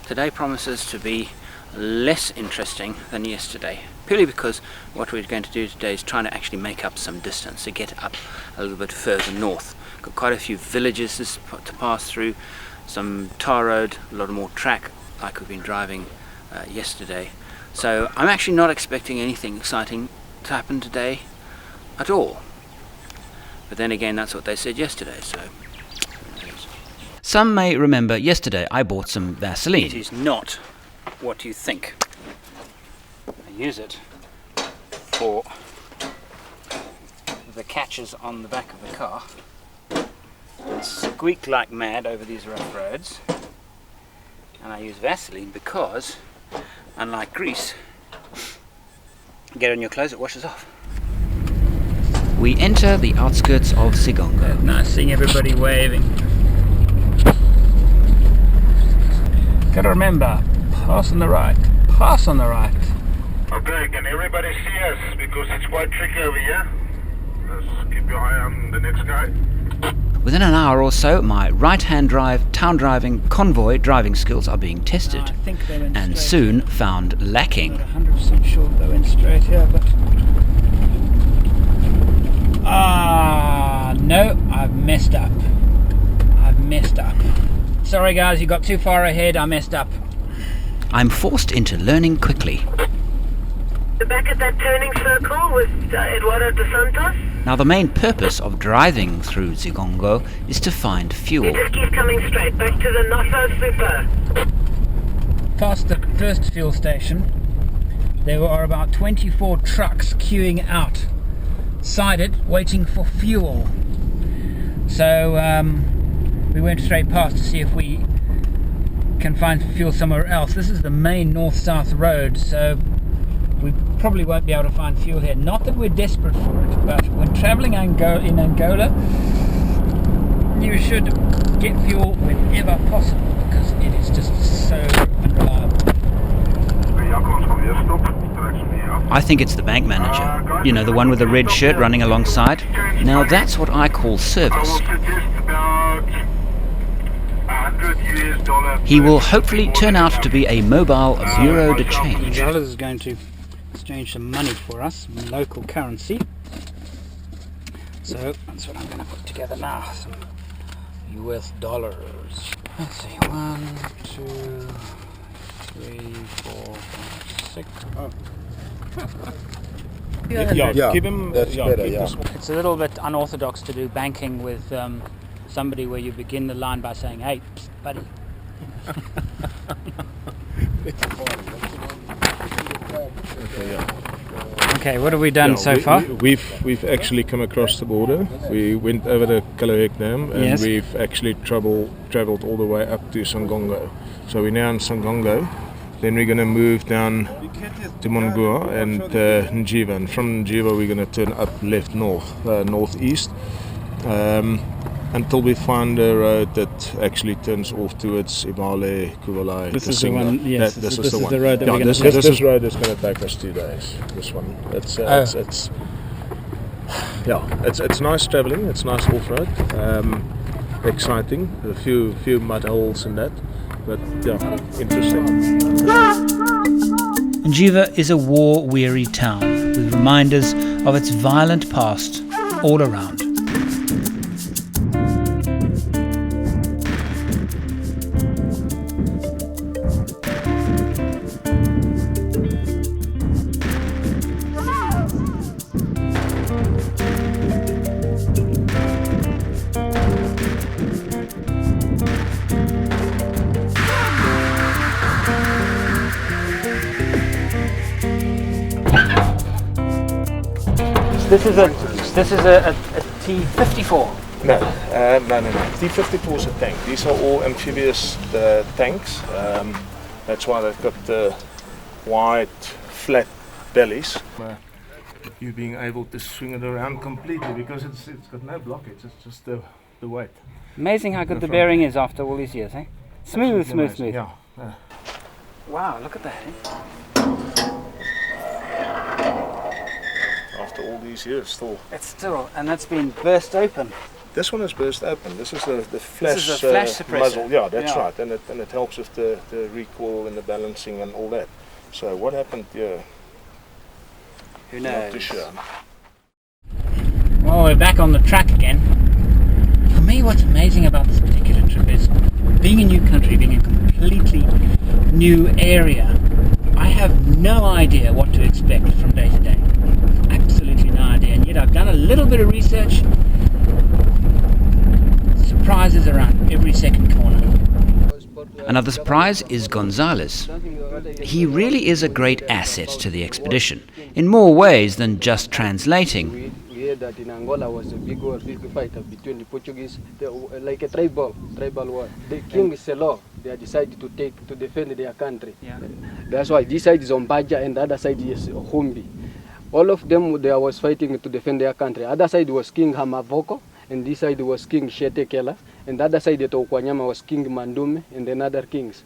Today promises to be less interesting than yesterday, purely because what we're going to do today is trying to actually make up some distance, to get up a little bit further north. Got quite a few villages to pass through, some tar road, a lot more track like we've been driving yesterday. So I'm actually not expecting anything exciting to happen today at all. But then again, that's what they said yesterday, so who knows.
Some may remember yesterday I bought some Vaseline.
It is not what you think. I use it for the catches on the back of the car. I squeak like mad over these rough roads, and I use Vaseline because, unlike grease, you get it on your clothes, it washes off.
We enter the outskirts of Sigongo.
Nice seeing everybody waving. Gotta remember, pass on the right, pass on the right.
Okay, can everybody see us? Because it's quite tricky over here. Just keep your eye on the next guy.
Within an hour or so, my right-hand drive, town driving, convoy driving skills are being tested,
I think they went
and
straight.
soon found lacking.
I'm not 100% sure they went straight here, but... no, I've messed up. Sorry guys, you got too far ahead, I messed up.
I'm forced into learning quickly.
Back at that turning circle with Eduardo dos Santos.
Now the main purpose of driving through Zigongo is to find fuel.
Just keep coming straight, back to the Nosso Super.
Past the first fuel station, there were about 24 trucks queuing outside it, waiting for fuel. So we went straight past to see if we can find fuel somewhere else. This is the main north-south road, so we probably won't be able to find fuel here. Not that we're desperate for it, but when travelling in Angola, you should get fuel whenever possible because it is just so unreliable.
I think it's the bank manager. You know, the one with the red shirt running alongside? Now that's what I call service. He will hopefully turn out to be a mobile bureau de change.
Gonzalez is going to exchange some money for us, some local currency. So that's what I'm going to put together now, some US dollars. Let's see, 1, 2, 3, 4, 5, 6. Oh.
Yeah, give him.
That's better, yeah. It's a little bit unorthodox to do banking with somebody where you begin the line by saying, "Hey, psst, buddy." Okay, what have we done so far?
We've actually come across the border. We went over the Kalahari Dam, and
Yes.
we've actually travelled all the way up to Sangongo. So we're now in Sangongo. Then we're going to move down to Mongoa and Njiva, and from Njiva we're going to turn up left northeast until we find a road that actually turns off towards Imale, Kuvalai,
This
Cassinga.
is the one. Yes,
This
this
is the
is the
one.
road that
Yeah,
we're going
this
to take.
this road is going to take us 2 days. This one. It's nice travelling. It's nice off road. Exciting. A few mud holes in that. But yeah, interesting.
Njiva is a war-weary town with reminders of its violent past all around.
This is a T-54.
No. T-54 is a tank. These are all amphibious tanks. That's why they've got the wide, flat bellies. You being able to swing it around completely because it's got no blockage. It's just the weight.
Amazing how good the bearing is after all these years, eh? Smooth.
Yeah.
Wow, look at that. Eh?
After all these years, still.
It's still, and that's been burst open.
This one is burst open. This is the flash,
This is a flash suppressor.
muzzle. Yeah, that's
Yeah.
right. And it helps with the recoil and the balancing and all that. So what happened here?
Who
Not
knows?
too sure.
Well, we're back on the track again. For me, what's amazing about this particular trip is being a new country, being a completely new area. I have no idea what to expect from day to day. Absolutely no idea. And yet I've done a little bit of research. Surprises around every second corner.
Another surprise is Gonzalez. He really is a great asset to the expedition, in more ways than just translating.
We heard that in Angola was a big war, big fight between the Portuguese, like a tribal war. The king is a law. They decided to defend their country.
Yeah.
That's why this side is Ombaja and the other side is Humbi. All of them they was fighting to defend their country. Other side was King Hamavoko, and this side was King Shetekela, and the other side the Okwanyama was King Mandume and then other kings.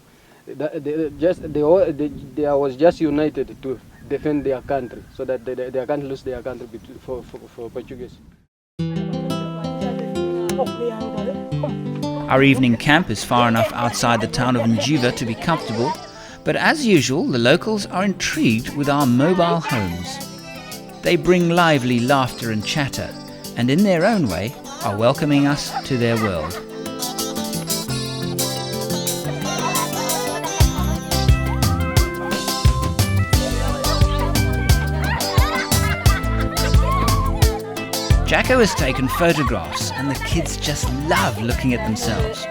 They was just united to defend their country so that they can't lose their country for Portuguese.
Our evening camp is far enough outside the town of Njiva to be comfortable, but as usual, the locals are intrigued with our mobile homes. They bring lively laughter and chatter, and in their own way are welcoming us to their world. Jacko has taken photographs, and the kids just love looking at themselves.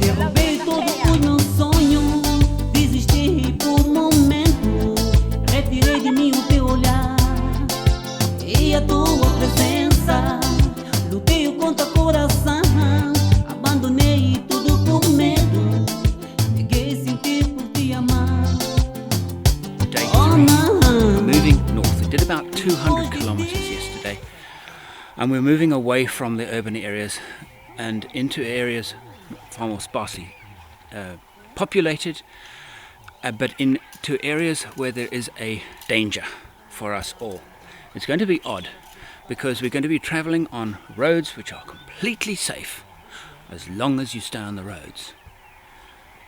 Derrubei todos os meus sonhos, desisti por um momento, retirei de mim o teu olhar e a tua presença, lutei contra o coração, abandonei tudo por medo, neguei sentir por te amar.
Day 3. We're moving north. We did about 200 kilometers yesterday.
and we're moving away from the urban areas and into areas far more sparsely populated, but into areas where there is a danger for us all. It's going to be odd because we're going to be traveling on roads which are completely safe as long as you stay on the roads.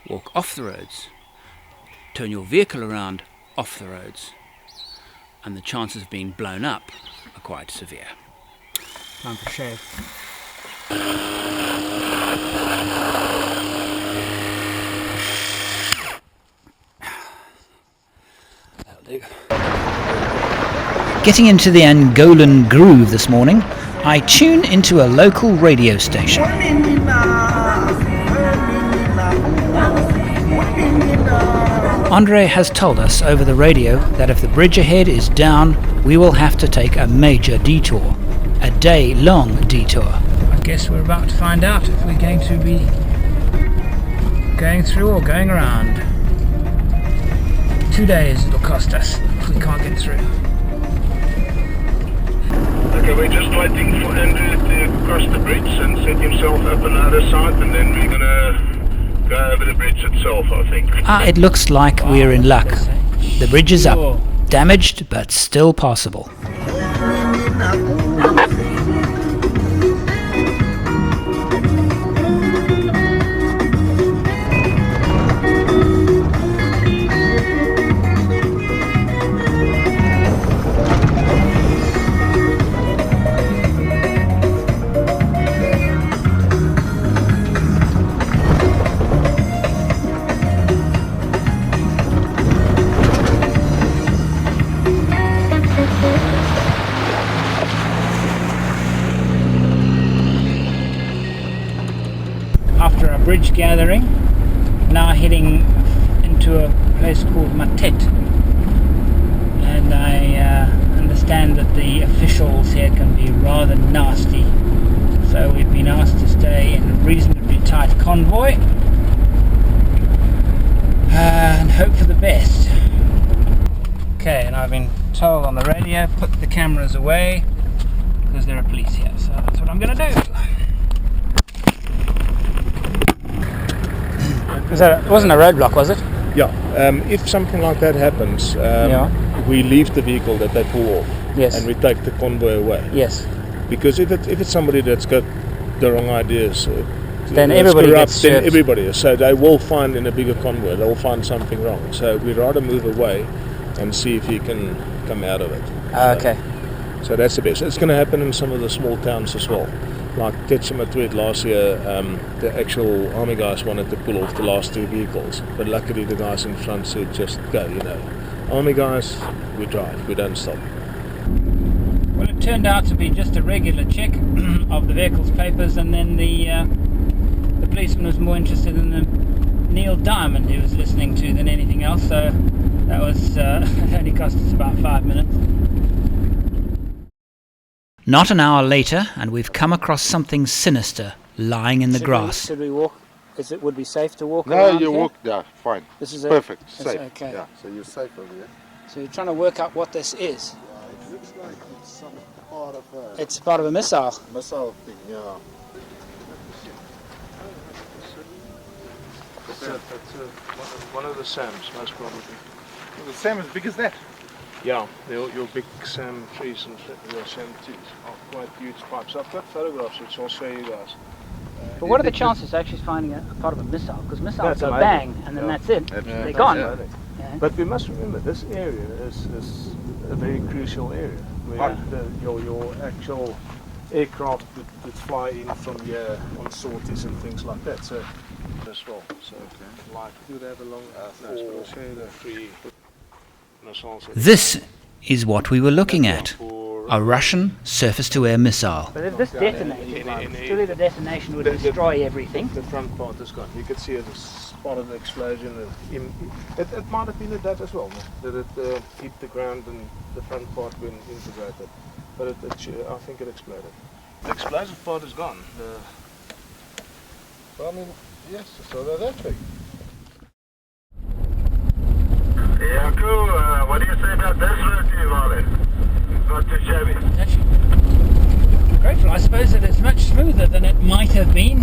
Walk off the roads, turn your vehicle around off the roads, and the chances of being blown up are quite severe.
Time for shave.
That'll do.
Getting into the Angolan groove this morning, I tune into a local radio station. Andre has told us over the radio that if the bridge ahead is down, we will have to take a major detour. A day-long detour. I guess we're about to find out if we're going to be going through or going around. 2 days it'll cost us if we can't get through.
Okay, we're just waiting for Andrew to cross the bridge and set himself up on the other side, and then we're gonna go over the bridge itself, I think.
It looks like we're in luck. The bridge is up. Damaged, but still passable. After a bridge gathering, now heading into a place called Matet, and I understand that the officials here can be rather nasty, so we've been asked to stay in a reasonably tight convoy and hope for the best. Okay, and I've been told on the radio, put the cameras away because there are police here, so that's what I'm going to do. It wasn't a roadblock, was it?
Yeah. If something like that happens, we leave the vehicle that they pull off,
Yes.
and we take the convoy away.
Yes.
Because if it's somebody that's got the wrong ideas,
Then
that's
everybody
corrupt,
gets
then
served.
everybody is. So they will find in a bigger convoy, they will find something wrong. So we'd rather move away and see if he can come out of it.
Okay.
So that's the best. It's going to happen in some of the small towns as well. Like Tetsumatwet last year, the actual army guys wanted to pull off the last two vehicles, but luckily the guys in front said just go, Army guys, we drive, we don't stop.
Well, it turned out to be just a regular check of the vehicle's papers, and then the policeman was more interested in the Neil Diamond he was listening to than anything else, so that was it only cost us about 5 minutes. Not an hour later, and we've come across something sinister lying in the grass.
Should we walk? Would it be safe to walk
No,
around
you
here?
walk there, fine.
This is
perfect,
it's
safe.
okay.
Yeah, so you're safe over here.
So you're trying to work out what this is.
Yeah, it looks like it's some part of a...
It's part of a missile.
Missile thing, yeah.
That's one of the SAMs, most probably.
The SAM as big as that?
Yeah, your big SAM trees and your SAM trees are quite huge pipes. I've got photographs which I'll show you guys.
But what are the chances of actually finding a part of a missile? Because missiles
That's
go
amazing.
bang and then that's it.
Absolutely.
They're gone.
Yeah. But we must remember this area is a very crucial area where your actual aircraft would fly in from here on sorties and things like that. So as well. So like you would have along I'll show you the three missiles.
This is what we were looking at. A Russian surface-to-air missile.
But if this detonated, surely the detonation would destroy everything.
The front part is gone. You could see it as part of the explosion. It might have been that as well, that it hit the ground and the front part went integrated. But I think it exploded. The explosive part is gone.
Well, I mean, yes, so they're that big.
Yeah, cool. What do you say about this route, Wally? Not too shabby.
Great grateful. I suppose that it's much smoother than it might have been,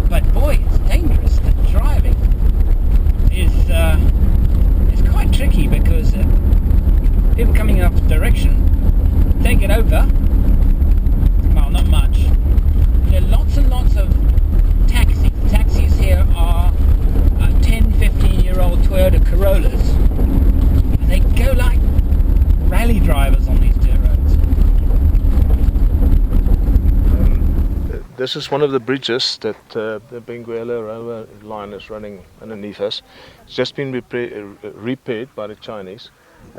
but boy, it's dangerous. The driving is quite tricky because people coming in opposite direction, they get over. Well, not much. There are lots and lots of taxis. Taxis here are 10, 15-year-old Toyota Corollas. And they go like rally drivers on these dirt roads.
This is one of the bridges that the Benguela railway line is running underneath us. It's just been repaired by the Chinese.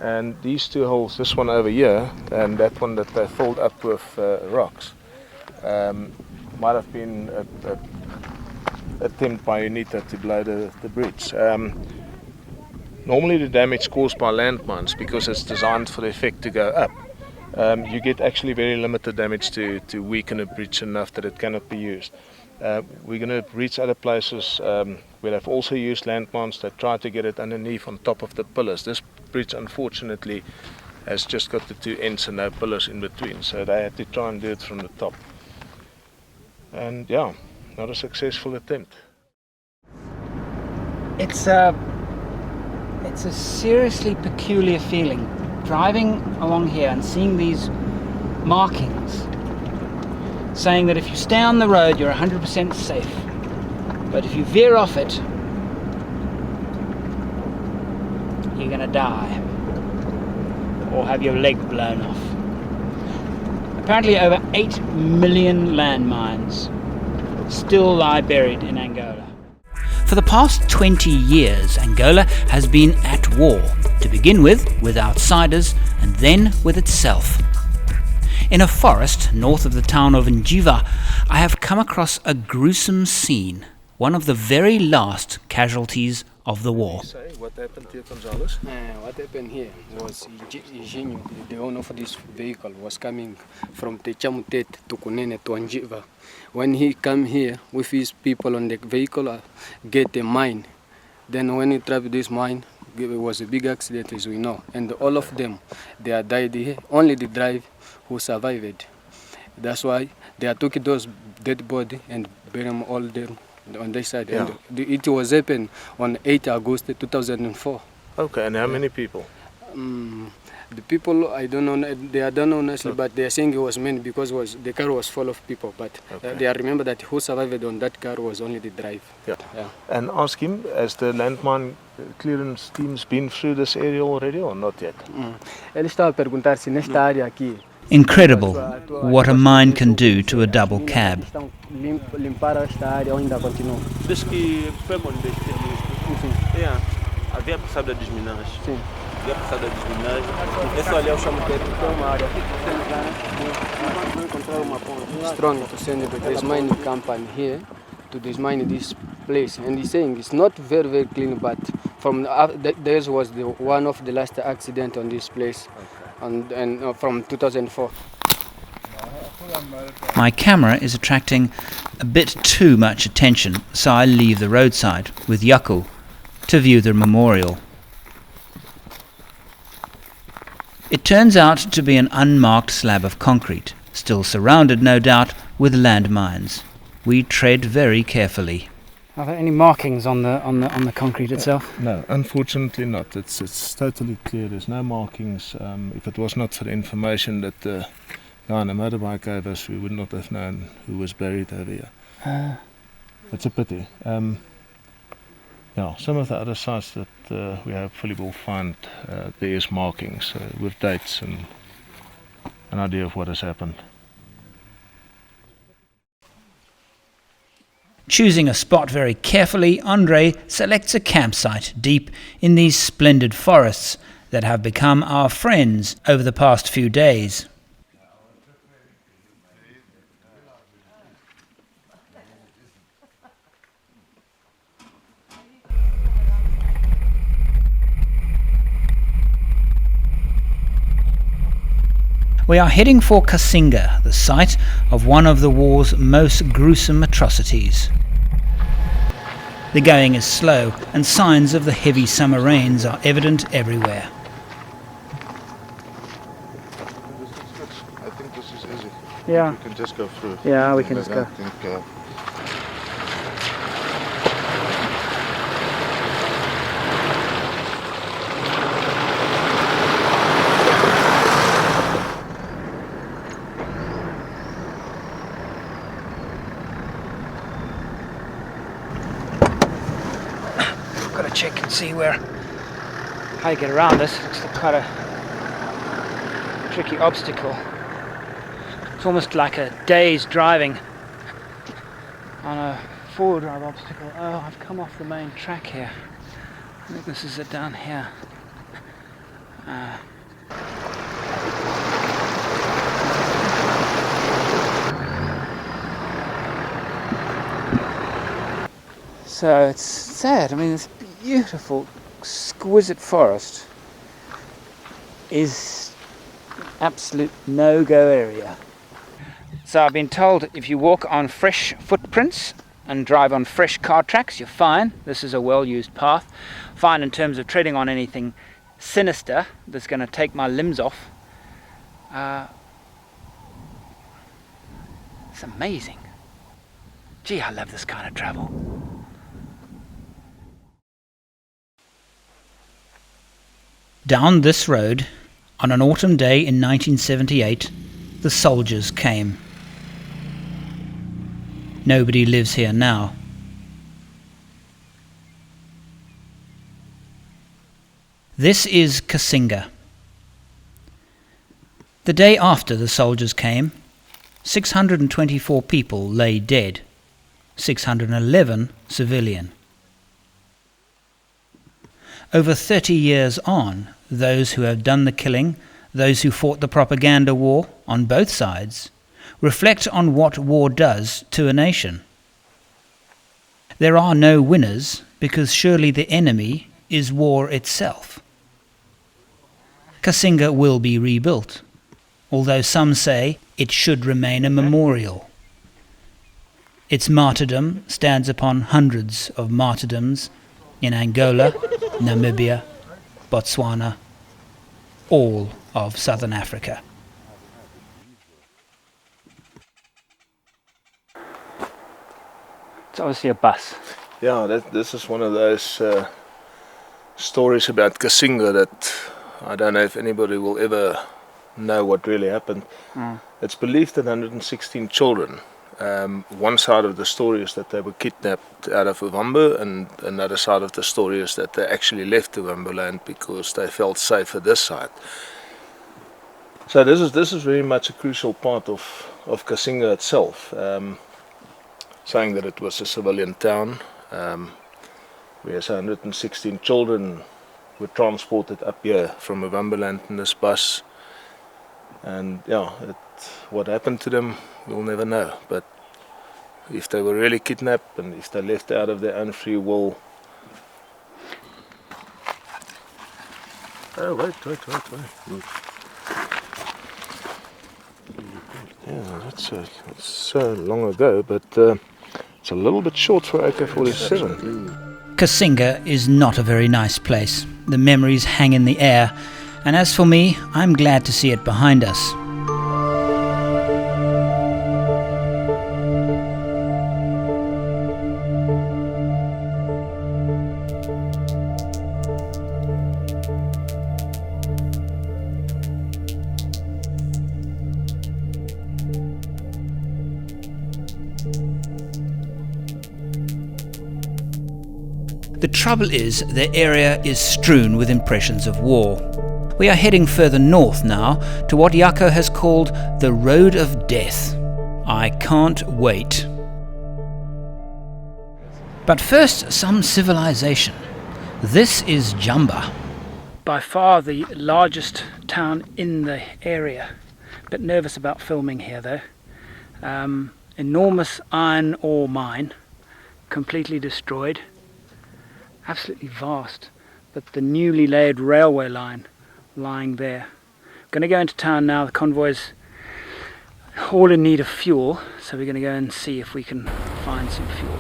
And these two holes, this one over here and that one that they filled up with rocks, might have been an attempt by UNITA to blow the bridge. Normally the damage caused by landmines, because it's designed for the effect to go up, you get actually very limited damage to weaken a bridge enough that it cannot be used. We're going to reach other places where they've also used landmines that try to get it underneath on top of the pillars. This bridge unfortunately has just got the two ends and no pillars in between, so they had to try and do it from the top. And yeah, not a successful attempt.
It's a seriously peculiar feeling driving along here and seeing these markings saying that if you stay on the road you're 100% safe, but if you veer off it you're gonna die or have your leg blown off. Apparently over 8 million landmines still lie buried in Angola.
For the past 20 years, Angola has been at war, to begin with outsiders and then with itself. In a forest north of the town of Njiva, I have come across a gruesome scene, one of the very last casualties of the war.
What happened here, Gonzalez?
What happened here was Eugenio, the owner of this vehicle, was coming from Techamutet to Kunene to Njiva. When he came here with his people on the vehicle, get a mine. Then when he traveled this mine, it was a big accident, as we know. And all of them, they are died here. Only the driver who survived. That's why they took those dead body and buried them all them on this side.
Yeah.
And it was happened on 8 August 2004.
Okay, and how many people?
The people, I don't know, they don't know honestly, but they are saying it was many because the car was full of people. But they remember that who survived on that car was only the driver.
Yeah. And ask him, has the landmine clearance teams been through this area already or not yet?
Ele estava a perguntar se nesta área aqui.
Incredible what a mine can do to a double cab.
Limpar esta área ainda continua.
Desde que foi bom investir nisto. Havia passado a desminagem.
Sim.
Havia passado a desminagem. Esse ali é o chamo que tem uma área. Vou encontrar uma ponte.
Strong to send this mining company here to dismine this place, and he's saying it's not very, very clean, but from this was one of the last accident on this place, and from 2004.
My camera is attracting a bit too much attention, so I leave the roadside with Yaku to view the memorial. It turns out to be an unmarked slab of concrete, still surrounded, no doubt, with landmines. We tread very carefully.
Are there any markings on the concrete itself?
No, unfortunately not. It's totally clear. There's no markings. If it was not for the information that the guy on the motorbike gave us, we would not have known who was buried over here. It's a pity. Some of the other sites that we hopefully will find, there is markings with dates and an idea of what has happened.
Choosing a spot very carefully, Andre selects a campsite deep in these splendid forests that have become our friends over the past few days. We are heading for Cassinga, the site of one of the war's most gruesome atrocities. The going is slow, and signs of the heavy summer rains are evident everywhere.
I think this is easy.
Yeah.
We can just go through.
Yeah, we can
I
just
don't
go.
think,
Got to check and see how you get around this. Looks like quite a tricky obstacle. It's almost like a day's driving on a four-wheel drive obstacle. Oh, I've come off the main track here. I think this is it down here. So it's sad. I mean, this beautiful, exquisite forest is absolute no-go area. So I've been told if you walk on fresh footprints and drive on fresh car tracks, you're fine. This is a well-used path. Fine in terms of treading on anything sinister that's going to take my limbs off. It's amazing. Gee, I love this kind of travel.
Down this road, on an autumn day in 1978, the soldiers came. Nobody lives here now. This is Cassinga. The day after the soldiers came, 624 people lay dead, 611 civilian. Over 30 years on, those who have done the killing, those who fought the propaganda war on both sides, reflect on what war does to a nation. There are no winners because surely the enemy is war itself. Cassinga will be rebuilt, although some say it should remain a memorial. Its martyrdom stands upon hundreds of martyrdoms in Angola, Namibia, Botswana, all of southern Africa.
It's obviously a bus.
Yeah, this is one of those stories about Cassinga that I don't know if anybody will ever know what really happened. It's believed that 116 children. One side of the story is that they were kidnapped out of Ovambo, and another side of the story is that they actually left Ovambo land because they felt safer this side. So this is very much a crucial part of Cassinga itself, saying that it was a civilian town, where 116 children were transported up here from Ovambo land in this bus, and yeah, what happened to them we'll never know, but if they were really kidnapped and if they left out of their own free will. Oh, wait. Yeah, that's so long ago, but it's a little bit short for AK-47.
Cassinga is not a very nice place. The memories hang in the air, and as for me, I'm glad to see it behind us. The trouble is, the area is strewn with impressions of war. We are heading further north now, to what Jaco has called the Road of Death. I can't wait. But first, some civilization. This is Jamba.
By far the largest town in the area. A bit nervous about filming here though. Enormous iron ore mine, completely destroyed. Absolutely vast, but the newly laid railway line lying there. Going to go into town now. The convoy's all in need of fuel, so we're going to go and see if we can find some fuel.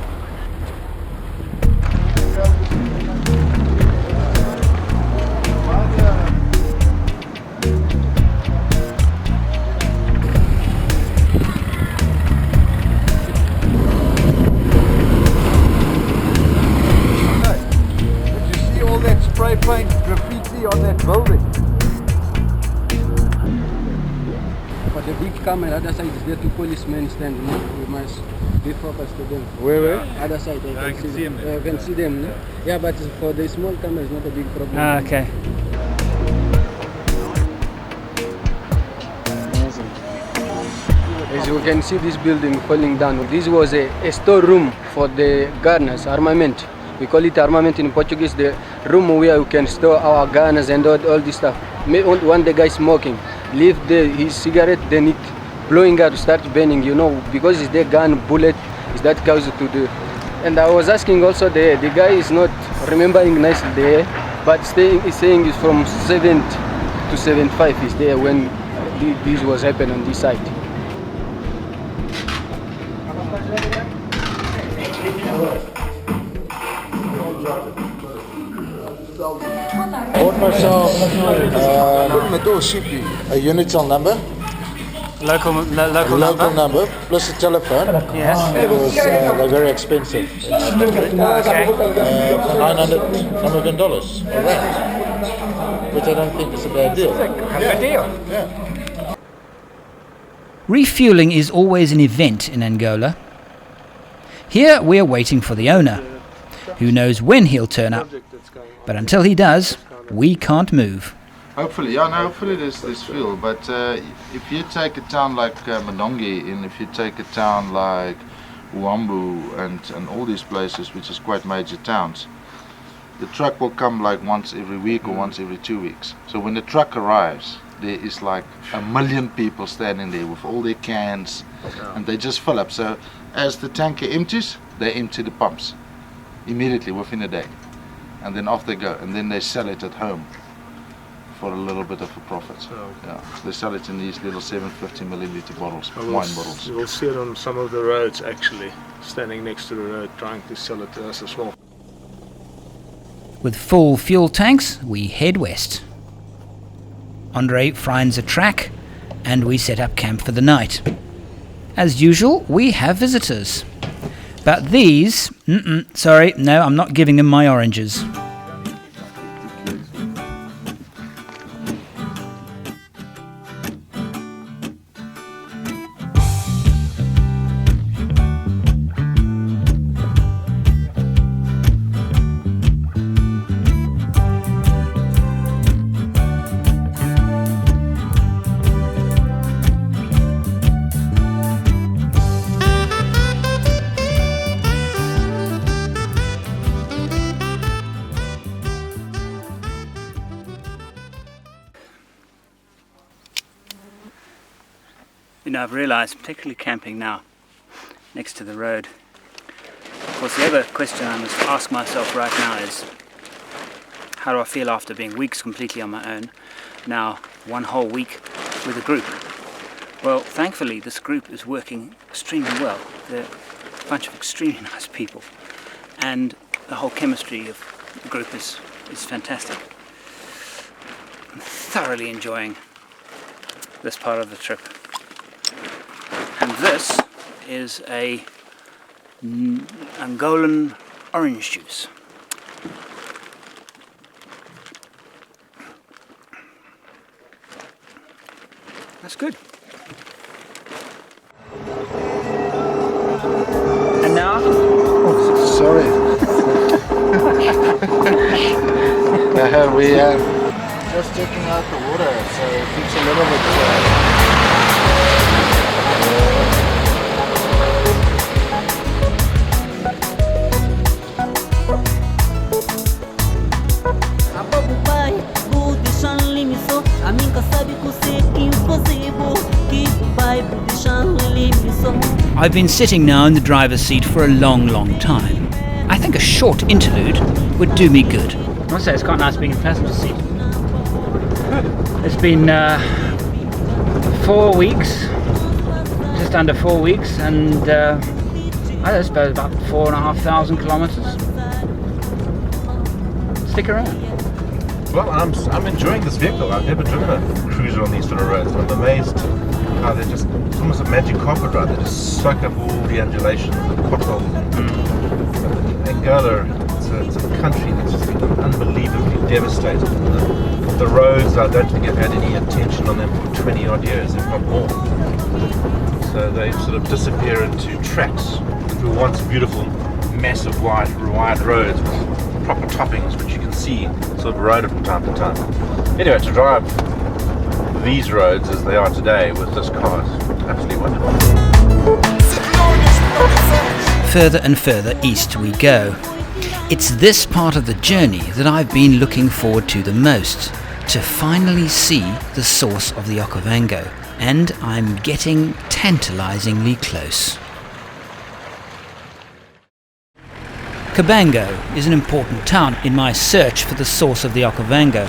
come on the other side, is there two policemen standing. No? We must be focused to them.
Where?
Other side, I can see them. I can see them. No? Yeah, but for the small camera, it's not a big problem.
Okay.
As you can see, this building falling down. This was a storeroom for the gunners, armament. We call it armament in Portuguese, the room where we can store our guns and all this stuff. One the guy smoking, leave his cigarette, then it blowing out, start burning, you know, because it's the gun bullet, is that cause to the... And I was asking also, the guy is not remembering nicely there, but he's saying it's from 70 to 75 is there when this was happening on this side.
Bought myself a Unitel number.
Local
number plus a telephone.
Yes.
It was they're very expensive.
Okay.
For $900 or rand, which I don't think is a bad deal.
A good deal.
Yeah.
Refueling is always an event in Angola. Here we are waiting for the owner. Who knows when he'll turn up? But until he does, we can't move.
Hopefully, hopefully there's fuel. But if you take a town like Manongi, and if you take a town like Uambu and all these places, which is quite major towns, the truck will come like once every week or once every 2 weeks. So when the truck arrives, there is like 1 million people standing there with all their cans, and they just fill up. So as the tanker empties, they empty the pumps immediately within a day, and then off they go, and then they sell it at home for a little bit of a profit. Yeah, they sell it in these little 750 milliliter bottles, wine bottles.
You'll see it on some of the roads actually, standing next to the road trying to sell it to us as well.
With full fuel tanks, we head west. Andre finds a track, and we set up camp for the night. As usual, we have visitors. But these... sorry, no, I'm not giving them my oranges.
You know, I've realised, particularly camping now, next to the road, of course the other question I must ask myself right now is, how do I feel after being weeks completely on my own, now 1 whole week with a group? Well, thankfully this group is working extremely well. They're a bunch of extremely nice people, and the whole chemistry of the group is fantastic. I'm thoroughly enjoying this part of the trip. And this is a Angolan orange juice. That's good. And now?
Oh, sorry. We just checking out the water, so it keeps a little bit.
I've been sitting now in the driver's seat for a long, long time. I think a short interlude would do me good.
I must say it's quite nice being in the passenger seat. It's been 4 weeks, just under 4 weeks, and I suppose about 4,500 kilometres. Stick around.
Well, I'm enjoying this vehicle. I've never driven a cruiser on these sort of roads. I'm amazed how they're just, it's almost a magic carpet ride. They just soak up all the undulations, the potholes. Angola, it's it's a country that's just been unbelievably devastated. The roads, I don't think have had any attention on them for 20 odd years, if not more. So they sort of disappear into tracks through once beautiful, massive wide roads with proper toppings, which you can see sort of eroded from time to time. Anyway, to drive these roads as they are today with this car is absolutely wonderful.
Further and further east we go. It's this part of the journey that I've been looking forward to the most, to finally see the source of the Okavango, and I'm getting tantalizingly close. Okavango is an important town in my search for the source of the Okavango,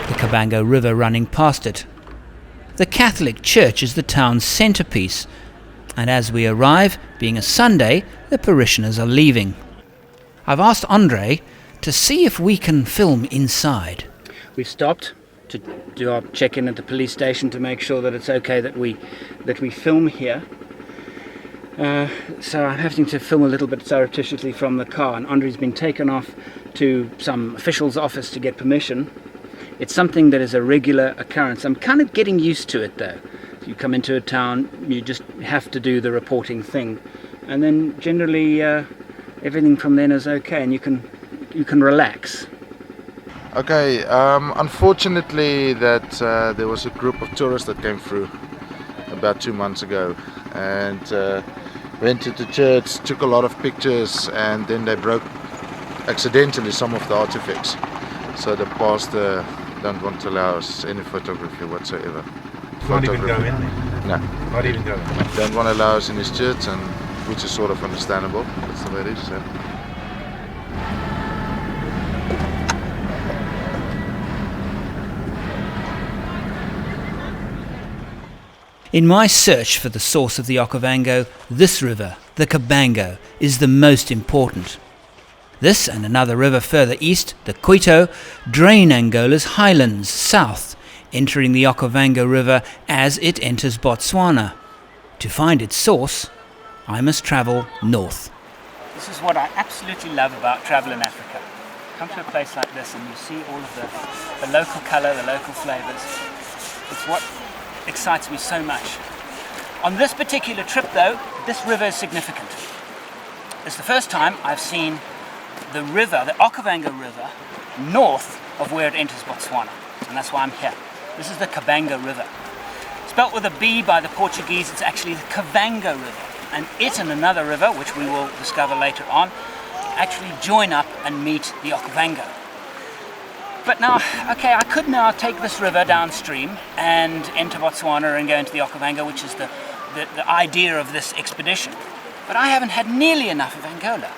the Okavango River running past it. The Catholic Church is the town's centrepiece, and as we arrive, being a Sunday, the parishioners are leaving. I've asked Andre to see if we can film inside.
We've stopped to do our check-in at the police station to make sure that it's okay that we film here. So I'm having to film a little bit surreptitiously from the car, and Andre's been taken off to some official's office to get permission. It's something that is a regular occurrence. I'm kind of getting used to it though. You come into a town, you just have to do the reporting thing, and then generally everything from then is okay, and you can relax.
Okay, unfortunately that there was a group of tourists that came through about 2 months ago, and went to the church, took a lot of pictures, and then they broke accidentally some of the artifacts. So the pastor don't want to allow us any photography whatsoever.
Not even go in there?
No.
Not even go in there?
Don't want to allow us in his church, and which is sort of understandable. That's the way it is. So.
In my search for the source of the Okavango, this river, the Okavango, is the most important. This and another river further east, the Quito, drain Angola's highlands south, entering the Okavango River as it enters Botswana. To find its source, I must travel north.
This is what I absolutely love about travel in Africa. Come to a place like this and you see all of the local colour, the local flavours. It's what excites me so much. On this particular trip though, this river is significant. It's the first time I've seen the river, the Okavango River, north of where it enters Botswana, and that's why I'm here. This is the Okavango River. Spelt with a B by the Portuguese, it's actually the Okavango River, and it and another river, which we will discover later on, actually join up and meet the Okavango. But now, okay, I could now take this river downstream and enter Botswana and go into the Okavango, which is the idea of this expedition. But I haven't had nearly enough of Angola.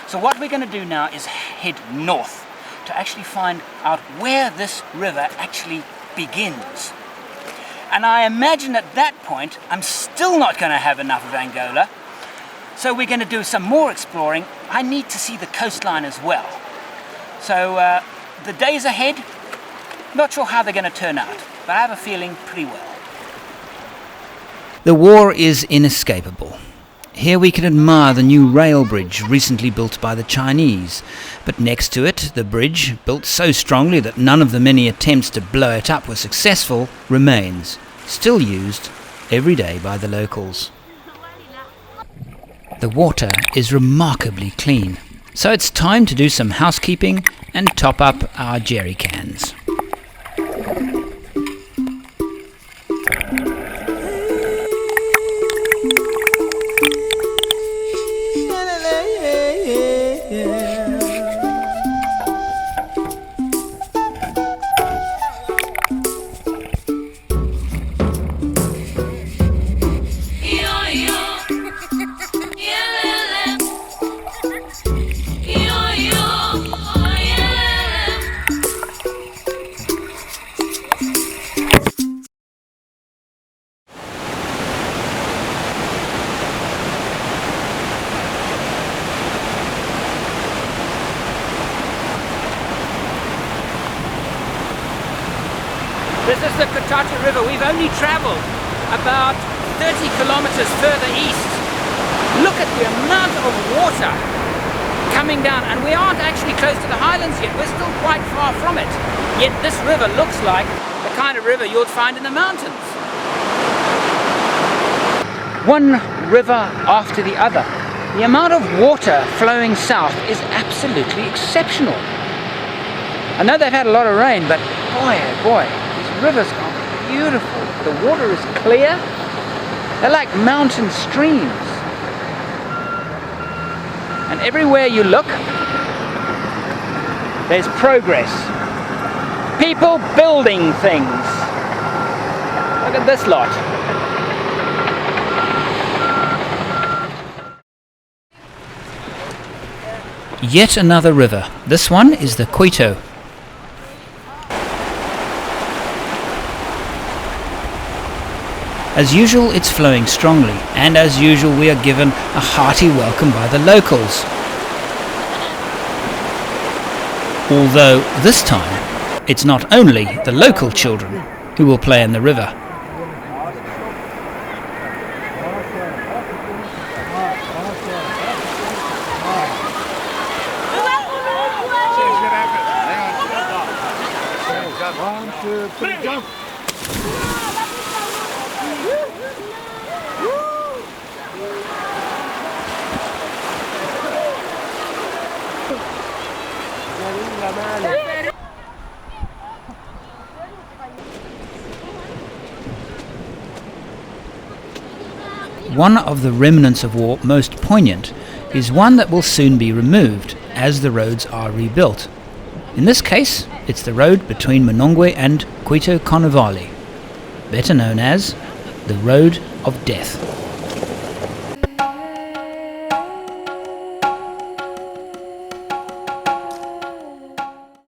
So what we're going to do now is head north to actually find out where this river actually begins. And I imagine at that point I'm still not going to have enough of Angola, so we're going to do some more exploring. I need to see the coastline as well. So the days ahead, not sure how they're going to turn out, but I have a feeling pretty well.
The war is inescapable. Here we can admire the new rail bridge recently built by the Chinese, but next to it, the bridge, built so strongly that none of the many attempts to blow it up were successful, remains, still used every day by the locals. The water is remarkably clean, so it's time to do some housekeeping and top up our jerry cans.
This is the River. We've only travelled about 30 kilometers further east. Look at the amount of water. coming down, and we aren't actually close to the highlands yet. We're still quite far from it. Yet this river looks like the kind of river you'd find in the mountains. One river after the other. The amount of water flowing south is absolutely exceptional. I know they've had a lot of rain, but boy, oh boy, these rivers are beautiful. The water is clear. They're like mountain streams. And everywhere you look, there's progress. People building things. Look at this lot.
Yet another river. This one is the Quito. As usual, it's flowing strongly, and as usual we are given a hearty welcome by the locals. Although this time, it's not only the local children who will play in the river. One of the remnants of war most poignant is one that will soon be removed as the roads are rebuilt. In this case, it's the road between Monongwe and Quito Carnivale, better known as the Road of Death.